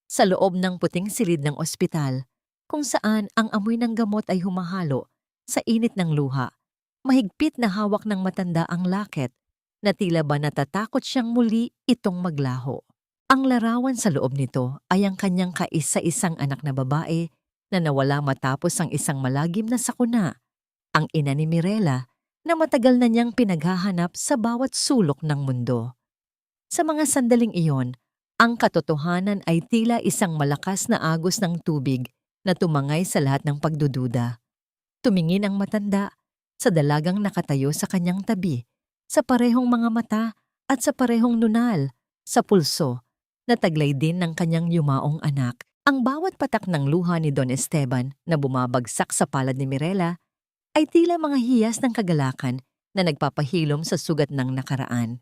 Sa loob ng puting silid ng ospital, kung saan ang amoy ng gamot ay humahalo sa init ng luha, mahigpit na hawak ng matanda ang locket na tila ba natatakot siyang muli itong maglaho. Ang larawan sa loob nito ay ang kanyang kaisa-isang anak na babae na nawala matapos ang isang malagim na sakuna, ang ina ni Mirela na matagal na niyang pinaghahanap sa bawat sulok ng mundo. Sa mga sandaling iyon, ang katotohanan ay tila isang malakas na agos ng tubig na tumangay sa lahat ng pagdududa. Tumingin ang matanda sa dalagang nakatayo sa kanyang tabi, sa parehong mga mata at sa parehong nunal, sa pulso, na taglay din ng kanyang yumaong anak. Ang bawat patak ng luha ni Don Esteban na bumabagsak sa palad ni Mirela ay tila mga hiyas ng kagalakan na nagpapahilom sa sugat ng nakaraan.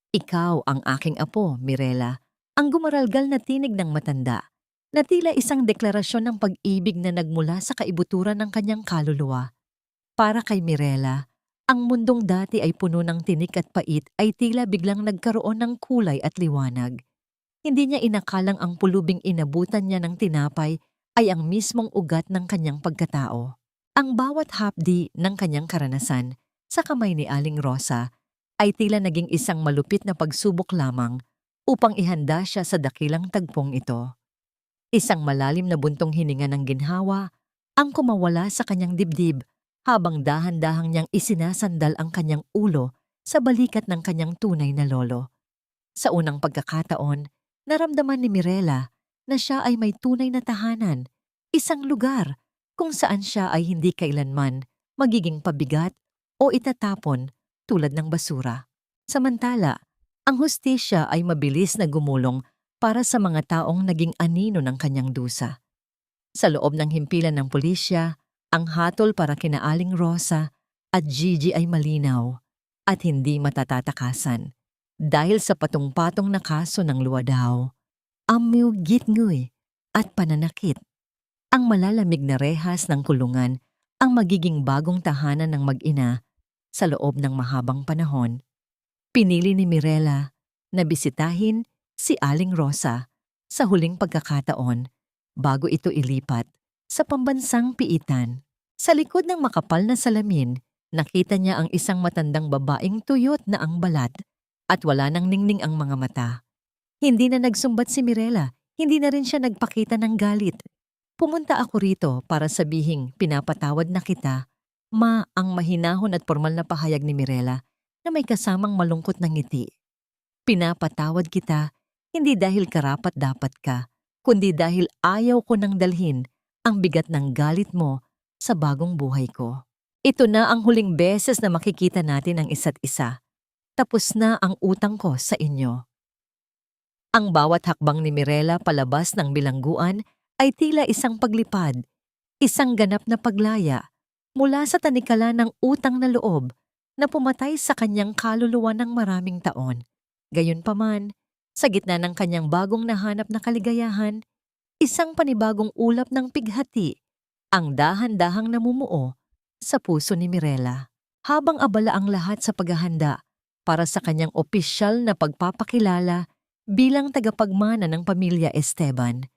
Ikaw ang aking apo, Mirela, ang gumaralgal na tinig ng matanda, na tila isang deklarasyon ng pag-ibig na nagmula sa kaibuturan ng kanyang kaluluwa. Para kay Mirela, ang mundong dati ay puno ng tinik at pait ay tila biglang nagkaroon ng kulay at liwanag. Hindi niya inakalang ang pulubing inabutan niya ng tinapay ay ang mismong ugat ng kanyang pagkatao. Ang bawat hapdi ng kanyang karanasan sa kamay ni Aling Rosa ay tila naging isang malupit na pagsubok lamang upang ihanda siya sa dakilang tagpong ito. Isang malalim na buntong hininga ng ginhawa ang kumawala sa kanyang dibdib habang dahan-dahang niyang isinasandal ang kanyang ulo sa balikat ng kanyang tunay na lolo. Sa unang pagkakataon, naramdaman ni Mirela na siya ay may tunay na tahanan, isang lugar kung saan siya ay hindi kailanman magiging pabigat o itatapon tulad ng basura. Samantala, ang hustisya ay mabilis na gumulong para sa mga taong naging anino ng kanyang dusa. Sa loob ng himpilan ng pulisya, ang hatol para kina Aling Rosa at Gigi ay malinaw at hindi matatatakasan dahil sa patong-patong na kaso ng luwadaw, amyo gitngoy at pananakit. Ang malalamig na rehas ng kulungan ang magiging bagong tahanan ng mag-ina sa loob ng mahabang panahon. Pinili ni Mirela na bisitahin si Aling Rosa sa huling pagkakataon bago ito ilipat sa pambansang piitan. Sa likod ng makapal na salamin, nakita niya ang isang matandang babaeng tuyot na ang balat at wala nang ningning ang mga mata. Hindi na nagsumbat si Mirela, hindi na rin siya nagpakita ng galit. Pumunta ako rito para sabihing pinapatawad na kita, ma, ang mahinahon at formal na pahayag ni Mirela na may kasamang malungkot na ngiti. Pinapatawad kita, hindi dahil karapat-dapat ka, kundi dahil ayaw ko nang dalhin ang bigat ng galit mo sa bagong buhay ko. Ito na ang huling beses na makikita natin ang isa't isa. Tapos na ang utang ko sa inyo. Ang bawat hakbang ni Mirela palabas ng bilangguan ay tila isang paglipad, isang ganap na paglaya mula sa tanikala ng utang na loob na pumatay sa kanyang kaluluwa ng maraming taon. Gayunpaman, sa gitna ng kanyang bagong nahanap na kaligayahan, isang panibagong ulap ng pighati ang dahan-dahang namumuo sa puso ni Mirela. Habang abala ang lahat sa paghahanda para sa kanyang opisyal na pagpapakilala bilang tagapagmana ng pamilya Esteban,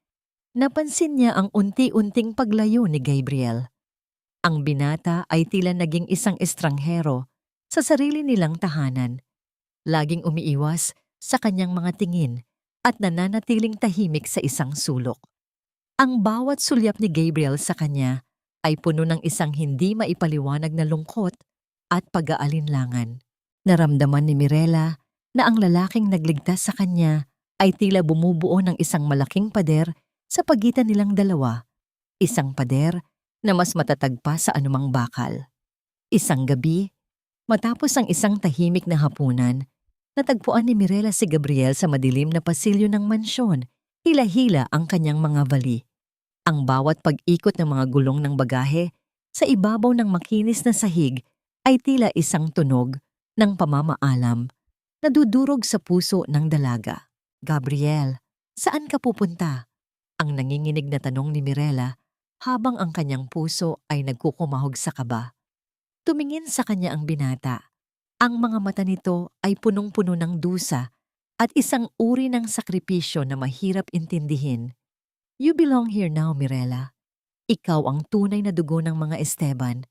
napansin niya ang unti-unting paglayo ni Gabriel. Ang binata ay tila naging isang estranghero sa sarili nilang tahanan, laging umiiwas sa kanyang mga tingin at nananatiling tahimik sa isang sulok. Ang bawat sulyap ni Gabriel sa kanya ay puno ng isang hindi maipaliwanag na lungkot at pag-aalinlangan. Naramdaman ni Mirela na ang lalaking nagligtas sa kanya ay tila bumubuo ng isang malaking pader sa pagitan nilang dalawa, isang pader na mas matatag pa sa anumang bakal. Isang gabi, matapos ang isang tahimik na hapunan, natagpuan ni Mirela si Gabriel sa madilim na pasilyo ng mansyon, hila-hila ang kanyang mga bali. Ang bawat pag-ikot ng mga gulong ng bagahe sa ibabaw ng makinis na sahig ay tila isang tunog ng pamamaalam na dudurog sa puso ng dalaga. Gabriel, saan ka pupunta? Ang nanginginig na tanong ni Mirela habang ang kanyang puso ay nagkukumahog sa kaba. Tumingin sa kanya ang binata. Ang mga mata nito ay punong-puno ng dusa at isang uri ng sakripisyo na mahirap intindihin. You belong here now, Mirela. Ikaw ang tunay na dugo ng mga Esteban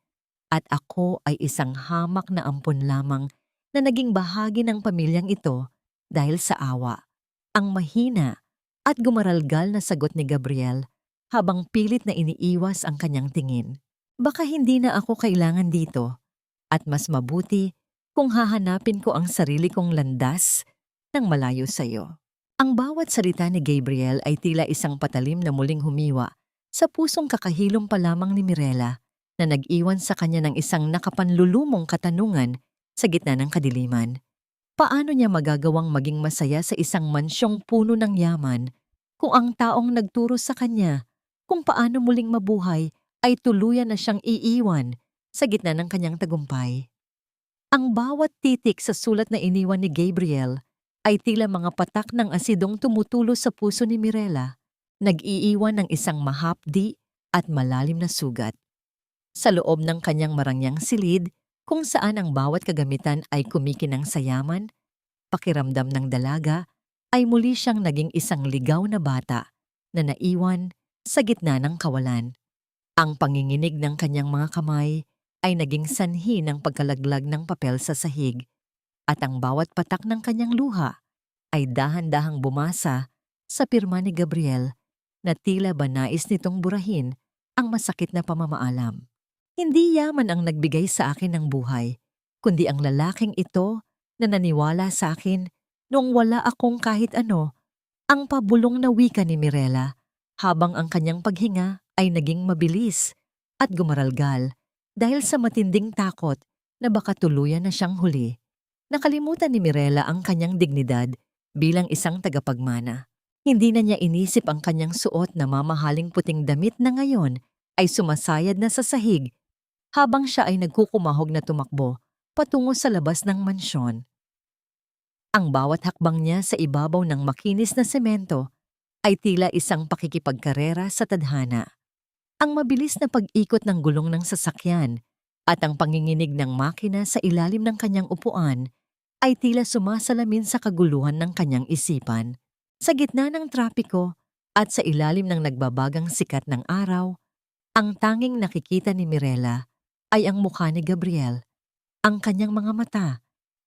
at ako ay isang hamak na ampon lamang na naging bahagi ng pamilyang ito dahil sa awa. Ang mahina at gumaralgal na sagot ni Gabriel habang pilit na iniiwas ang kanyang tingin. Baka hindi na ako kailangan dito at mas mabuti kung hahanapin ko ang sarili kong landas ng malayo sa iyo. Ang bawat salita ni Gabriel ay tila isang patalim na muling humiwa sa pusong kakahilom pa lamang ni Mirela na nag-iwan sa kanya ng isang nakapanlulumong katanungan sa gitna ng kadiliman. Paano niya magagawang maging masaya sa isang mansyong puno ng yaman kung ang taong nagturo sa kanya kung paano muling mabuhay ay tuluyan na siyang iiwan sa gitna ng kanyang tagumpay? Ang bawat titik sa sulat na iniwan ni Gabriel ay tila mga patak ng asidong tumutulo sa puso ni Mirela, nag-iiwan ng isang mahapdi at malalim na sugat. Sa loob ng kanyang marangyang silid, kung saan ang bawat kagamitan ay kumikinang sa yaman, pakiramdam ng dalaga ay muli siyang naging isang ligaw na bata na naiwan sa gitna ng kawalan. Ang panginginig ng kanyang mga kamay ay naging sanhi ng pagkalaglag ng papel sa sahig, at ang bawat patak ng kanyang luha ay dahan-dahang bumasa sa pirma ni Gabriel na tila ba nais nitong burahin ang masakit na pamamaalam. Hindi yaman ang nagbigay sa akin ng buhay, kundi ang lalaking ito na naniwala sa akin noong wala akong kahit ano, ang pabulong na wika ni Mirela habang ang kanyang paghinga ay naging mabilis at gumaralgal dahil sa matinding takot na baka tuluyan na siyang huli. Nakalimutan ni Mirela ang kanyang dignidad bilang isang tagapagmana. Hindi na niya inisip ang kanyang suot na mamahaling puting damit na ngayon ay sumasayad na sa sahig habang siya ay nagkukumahog na tumakbo patungo sa labas ng mansyon. Ang bawat hakbang niya sa ibabaw ng makinis na semento ay tila isang pakikipagkarera sa tadhana. Ang mabilis na pag-ikot ng gulong ng sasakyan at ang panginginig ng makina sa ilalim ng kanyang upuan ay tila sumasalamin sa kaguluhan ng kanyang isipan. Sa gitna ng trapiko at sa ilalim ng nagbabagang sikat ng araw, ang tanging nakikita ni Mirela ay ang mukha ni Gabriel, ang kanyang mga mata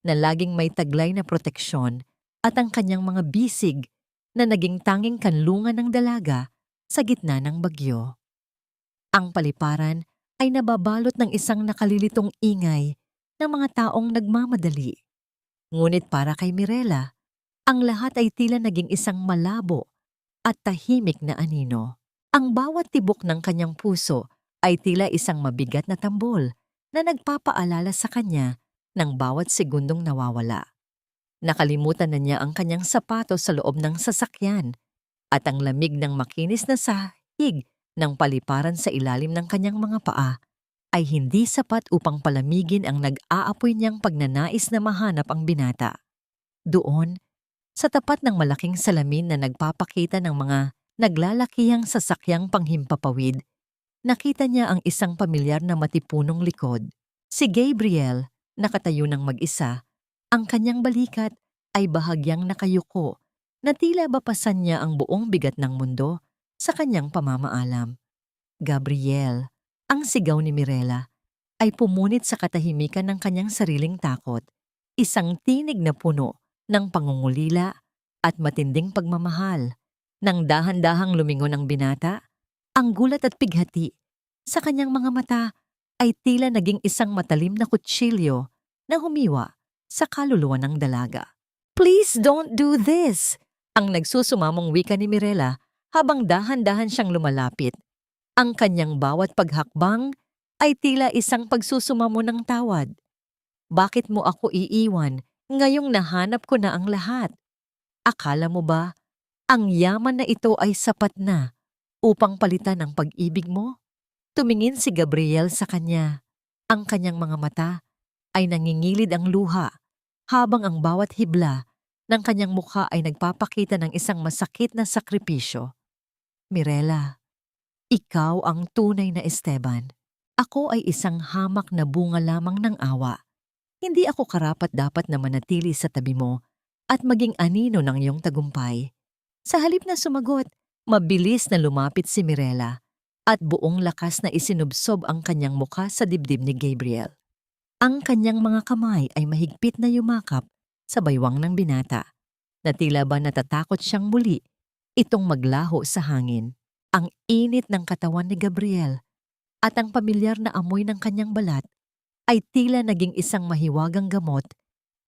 na laging may taglay na proteksyon at ang kanyang mga bisig na naging tanging kanlungan ng dalaga sa gitna ng bagyo. Ang paliparan ay nababalot ng isang nakalilitong ingay ng mga taong nagmamadali. Ngunit para kay Mirela, ang lahat ay tila naging isang malabo at tahimik na anino. Ang bawat tibok ng kanyang puso ay tila isang mabigat na tambol na nagpapaalala sa kanya ng bawat segundong nawawala. Nakalimutan na niya ang kanyang sapatos sa loob ng sasakyan at ang lamig ng makinis na sahig ng paliparan sa ilalim ng kanyang mga paa ay hindi sapat upang palamigin ang nag-aapoy niyang pagnanais na mahanap ang binata. Doon, sa tapat ng malaking salamin na nagpapakita ng mga naglalakihang sasakyang panghimpapawid, nakita niya ang isang pamilyar na matipunong likod. Si Gabriel, nakatayo ng mag-isa, ang kanyang balikat ay bahagyang nakayuko na tila bapasan niya ang buong bigat ng mundo sa kanyang pamamaalam. Gabriel, ang sigaw ni Mirela, ay pumunit sa katahimikan ng kanyang sariling takot, isang tinig na puno ng pangungulila at matinding pagmamahal. Nang dahan-dahang lumingon ang binata, ang gulat at pighati sa kanyang mga mata ay tila naging isang matalim na kutsilyo na humiwa sa kaluluwa ng dalaga. "Please don't do this!" ang nagsusumamong wika ni Mirela habang dahan-dahan siyang lumalapit. Ang kanyang bawat paghakbang ay tila isang pagsusumamo ng tawad. "Bakit mo ako iiwan ngayong nahanap ko na ang lahat? Akala mo ba ang yaman na ito ay sapat na upang palitan ang pag-ibig mo?" Tumingin si Gabriel sa kanya. Ang kanyang mga mata ay nangingilid ang luha habang ang bawat hibla ng kanyang mukha ay nagpapakita ng isang masakit na sakripisyo. "Mirela, ikaw ang tunay na Esteban. Ako ay isang hamak na bunga lamang ng awa. Hindi ako karapat-dapat na manatili sa tabi mo at maging anino ng iyong tagumpay." Sa halip na sumagot, mabilis na lumapit si Mirela at buong lakas na isinubsob ang kanyang mukha sa dibdib ni Gabriel. Ang kanyang mga kamay ay mahigpit na yumakap sa baywang ng binata, na tila ba natatakot siyang muli itong maglaho sa hangin. Ang init ng katawan ni Gabriel at ang pamilyar na amoy ng kanyang balat ay tila naging isang mahiwagang gamot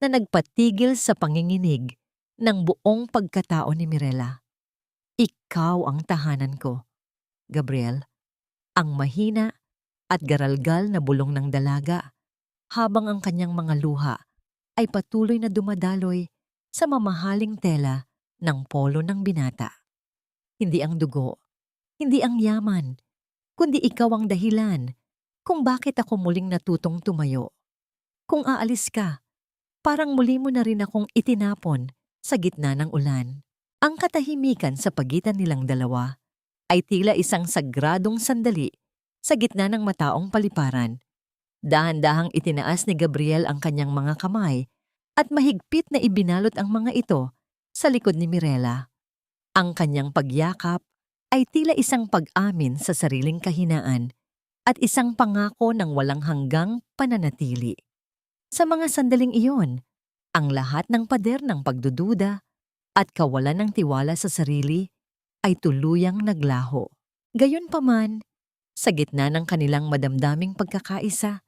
na nagpatigil sa panginginig ng buong pagkatao ni Mirela. "Ikaw ang tahanan ko, Gabriel," ang mahina at garalgal na bulong ng dalaga habang ang kanyang mga luha ay patuloy na dumadaloy sa mamahaling tela ng polo ng binata. "Hindi ang dugo, hindi ang yaman, kundi ikaw ang dahilan kung bakit ako muling natutong tumayo. Kung aalis ka, parang muli mo na rin akong itinapon sa gitna ng ulan." Ang katahimikan sa pagitan nilang dalawa ay tila isang sagradong sandali sa gitna ng mataong paliparan. Dahan-dahang itinaas ni Gabriel ang kanyang mga kamay at mahigpit na ibinalot ang mga ito sa likod ni Mirela. Ang kanyang pagyakap ay tila isang pag-amin sa sariling kahinaan at isang pangako ng walang hanggang pananatili. Sa mga sandaling iyon, ang lahat ng pader ng pagdududa at kawalan ng tiwala sa sarili ay tuluyang naglaho. Gayunpaman, sa gitna ng kanilang madamdaming pagkakaisa,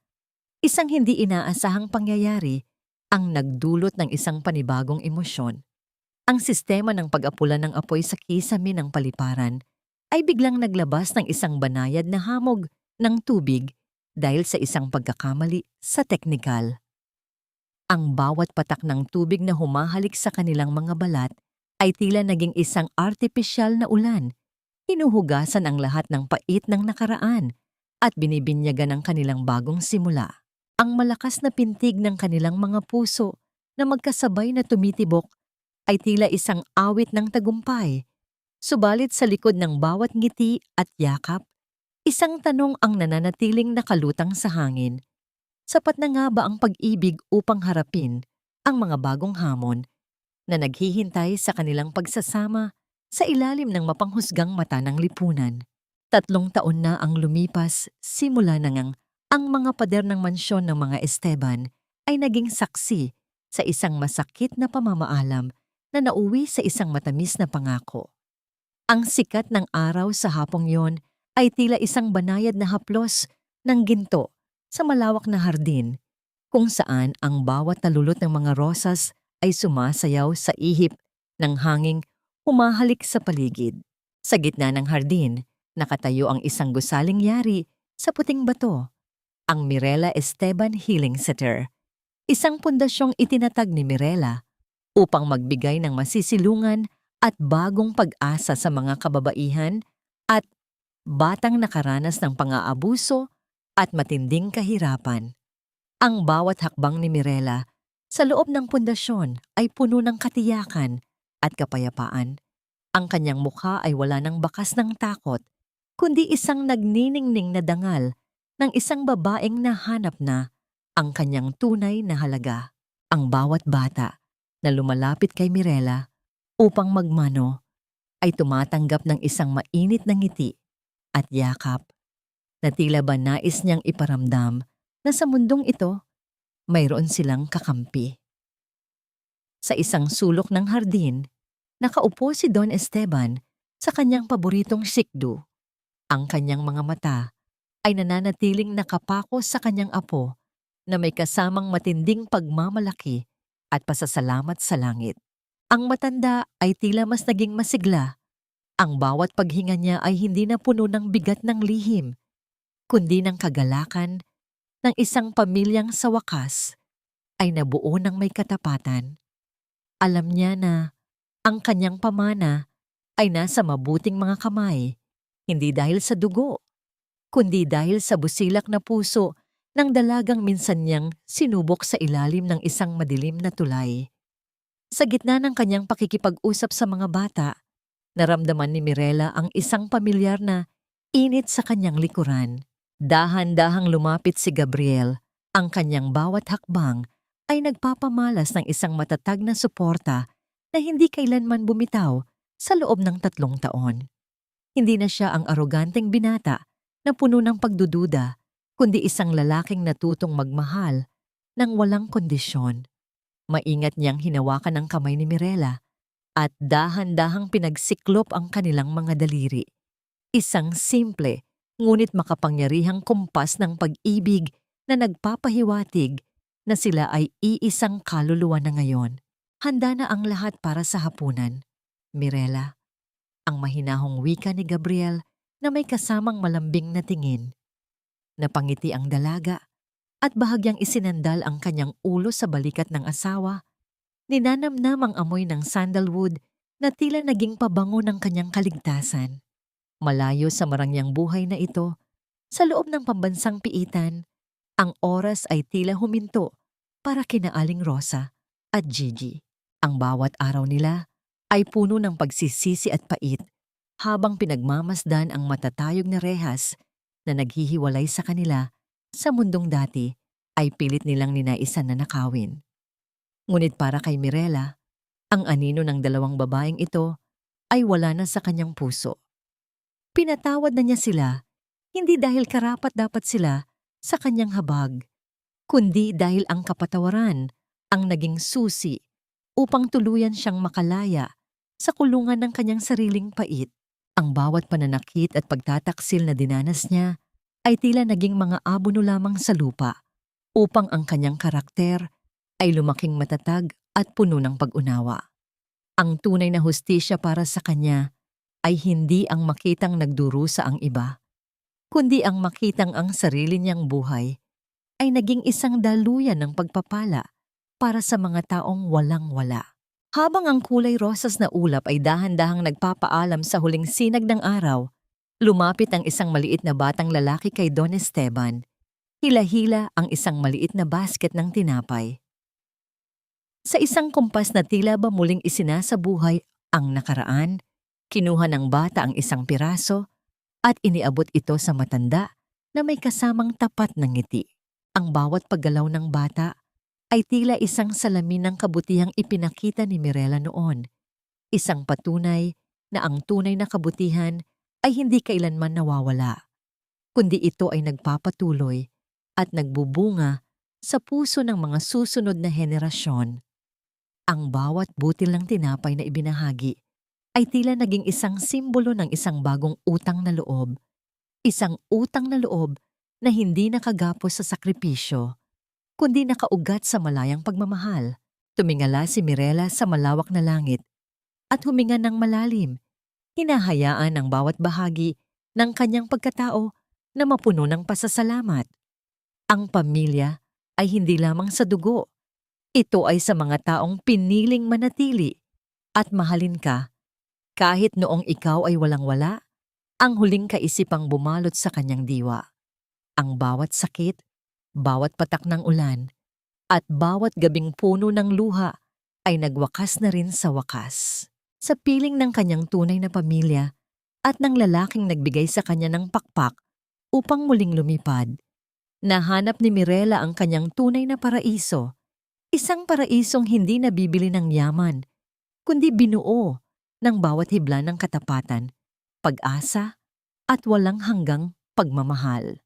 isang hindi inaasahang pangyayari ang nagdulot ng isang panibagong emosyon. Ang sistema ng pag-apula ng apoy sa kisame ng paliparan ay biglang naglabas ng isang banayad na hamog ng tubig dahil sa isang pagkakamali sa teknikal. Ang bawat patak ng tubig na humahalik sa kanilang mga balat ay tila naging isang artipisyal na ulan. Hinuhugasan ang lahat ng pait ng nakaraan at binibinyagan ang kanilang bagong simula. Ang malakas na pintig ng kanilang mga puso na magkasabay na tumitibok ay tila isang awit ng tagumpay. Subalit sa likod ng bawat ngiti at yakap, isang tanong ang nananatiling nakalutang sa hangin. Sapat na nga ba ang pag-ibig upang harapin ang mga bagong hamon na naghihintay sa kanilang pagsasama sa ilalim ng mapanghusgang mata ng lipunan. 3 taon na ang lumipas simula nang ang mga pader ng mansyon ng mga Esteban ay naging saksi sa isang masakit na pamamaalam na nauwi sa isang matamis na pangako. Ang sikat ng araw sa hapong yon ay tila isang banayad na haplos ng ginto sa malawak na hardin kung saan ang bawat talulot ng mga rosas ay sumasayaw sa ihip ng hanging humahalik sa paligid. Sa gitna ng hardin, nakatayo ang isang gusaling yari sa puting bato, ang Mirela Esteban Healing Center. Isang pundasyong itinatag ni Mirela upang magbigay ng masisilungan at bagong pag-asa sa mga kababaihan at batang nakaranas ng pang-aabuso at matinding kahirapan. Ang bawat hakbang ni Mirela sa loob ng pundasyon ay puno ng katiyakan at kapayapaan. Ang kanyang mukha ay wala ng bakas ng takot, kundi isang nagniningning na dangal ng isang babaeng nahanap na ang kanyang tunay na halaga. Ang bawat bata na lumalapit kay Mirela upang magmano ay tumatanggap ng isang mainit na ngiti at yakap na tila ba nais niyang iparamdam na sa mundong ito, mayroon silang kakampi. Sa isang sulok ng hardin, nakaupo si Don Esteban sa kanyang paboritong sikdo. Ang kanyang mga mata ay nananatiling nakapako sa kanyang apo na may kasamang matinding pagmamalaki at pasasalamat sa langit. Ang matanda ay tila mas naging masigla. Ang bawat paghinga niya ay hindi na puno ng bigat ng lihim, kundi ng kagalakan ng isang pamilyang sa wakas ay nabuo ng may katapatan. Alam niya na ang kanyang pamana ay nasa mabuting mga kamay, hindi dahil sa dugo, kundi dahil sa busilak na puso ng dalagang minsan niyang sinubok sa ilalim ng isang madilim na tulay. Sa gitna ng kanyang pakikipag-usap sa mga bata, naramdaman ni Mirela ang isang pamilyar na init sa kanyang likuran. Dahan-dahang lumapit si Gabriel. Ang kanyang bawat hakbang ay nagpapamalas ng isang matatag na suporta na hindi kailanman bumitaw sa loob ng 3 taon. Hindi na siya ang aroganteng binata na puno ng pagdududa, kundi isang lalaking natutong magmahal ng walang kondisyon. Maingat niyang hinawakan ang kamay ni Mirela at dahan-dahang pinagsiklop ang kanilang mga daliri. Isang simple ngunit makapangyarihang kumpas ng pag-ibig na nagpapahiwatig na sila ay iisang kaluluwa na ngayon. Handa na ang lahat para sa hapunan. Mirela, ang mahinahong wika ni Gabriel na may kasamang malambing na tingin. Napangiti ang dalaga at bahagyang isinandal ang kanyang ulo sa balikat ng asawa. Ninanamnam ang amoy ng sandalwood na tila naging pabango ng kanyang kaligtasan. Malayo sa marangyang buhay na ito, sa loob ng pambansang piitan, ang oras ay tila huminto para kina Aling Rosa at Gigi. Ang bawat araw nila ay puno ng pagsisisi at pait habang pinagmamasdan ang matatayog na rehas na naghihiwalay sa kanila sa mundong dati ay pilit nilang ninaisan na nakawin. Ngunit para kay Mirela, ang anino ng 2 babaeng ito ay wala na sa kanyang puso. Pinatawad na niya sila, hindi dahil karapat-dapat sila sa kanyang habag, kundi dahil ang kapatawaran ang naging susi upang tuluyan siyang makalaya sa kulungan ng kanyang sariling pait. Ang bawat pananakit at pagtataksil na dinanas niya ay tila naging mga abono lamang sa lupa upang ang kanyang karakter ay lumaking matatag at puno ng pag-unawa. Ang tunay na hustisya para sa kanya ay hindi ang makitang nagdurusa ang iba, kundi ang makitang ang sarili niyang buhay ay naging isang daluyan ng pagpapala para sa mga taong walang-wala. Habang ang kulay rosas na ulap ay dahan-dahang nagpapaalam sa huling sinag ng araw, lumapit ang isang maliit na batang lalaki kay Don Esteban. Hila-hila ang isang maliit na basket ng tinapay. Sa isang kumpas na tila ba muling isinasabuhay ang nakaraan, kinuha ng bata ang isang piraso at iniabot ito sa matanda na may kasamang tapat ng ngiti. Ang bawat paggalaw ng bata ay tila isang salamin ng kabutihang ipinakita ni Mirela noon. Isang patunay na ang tunay na kabutihan ay hindi kailanman nawawala, kundi ito ay nagpapatuloy at nagbubunga sa puso ng mga susunod na henerasyon. Ang bawat butil ng tinapay na ibinahagi ay tila naging isang simbolo ng isang bagong utang na loob. Isang utang na loob na hindi nakagapos sa sakripisyo, kundi nakaugat sa malayang pagmamahal. Tumingala si Mirela sa malawak na langit at huminga ng malalim, hinahayaan ang bawat bahagi ng kanyang pagkatao na mapuno ng pasasalamat. Ang pamilya ay hindi lamang sa dugo. Ito ay sa mga taong piniling manatili at mahalin ka kahit noong ikaw ay walang-wala, ang huling kaisipang bumalot sa kanyang diwa. Ang bawat sakit, bawat patak ng ulan, at bawat gabing puno ng luha ay nagwakas na rin sa wakas. Sa piling ng kanyang tunay na pamilya at ng lalaking nagbigay sa kanya ng pakpak upang muling lumipad, nahanap ni Mirela ang kanyang tunay na paraiso. Isang paraisong hindi nabibili ng yaman, kundi binuo ng bawat hibla ng katapatan, pag-asa at walang hanggang pagmamahal.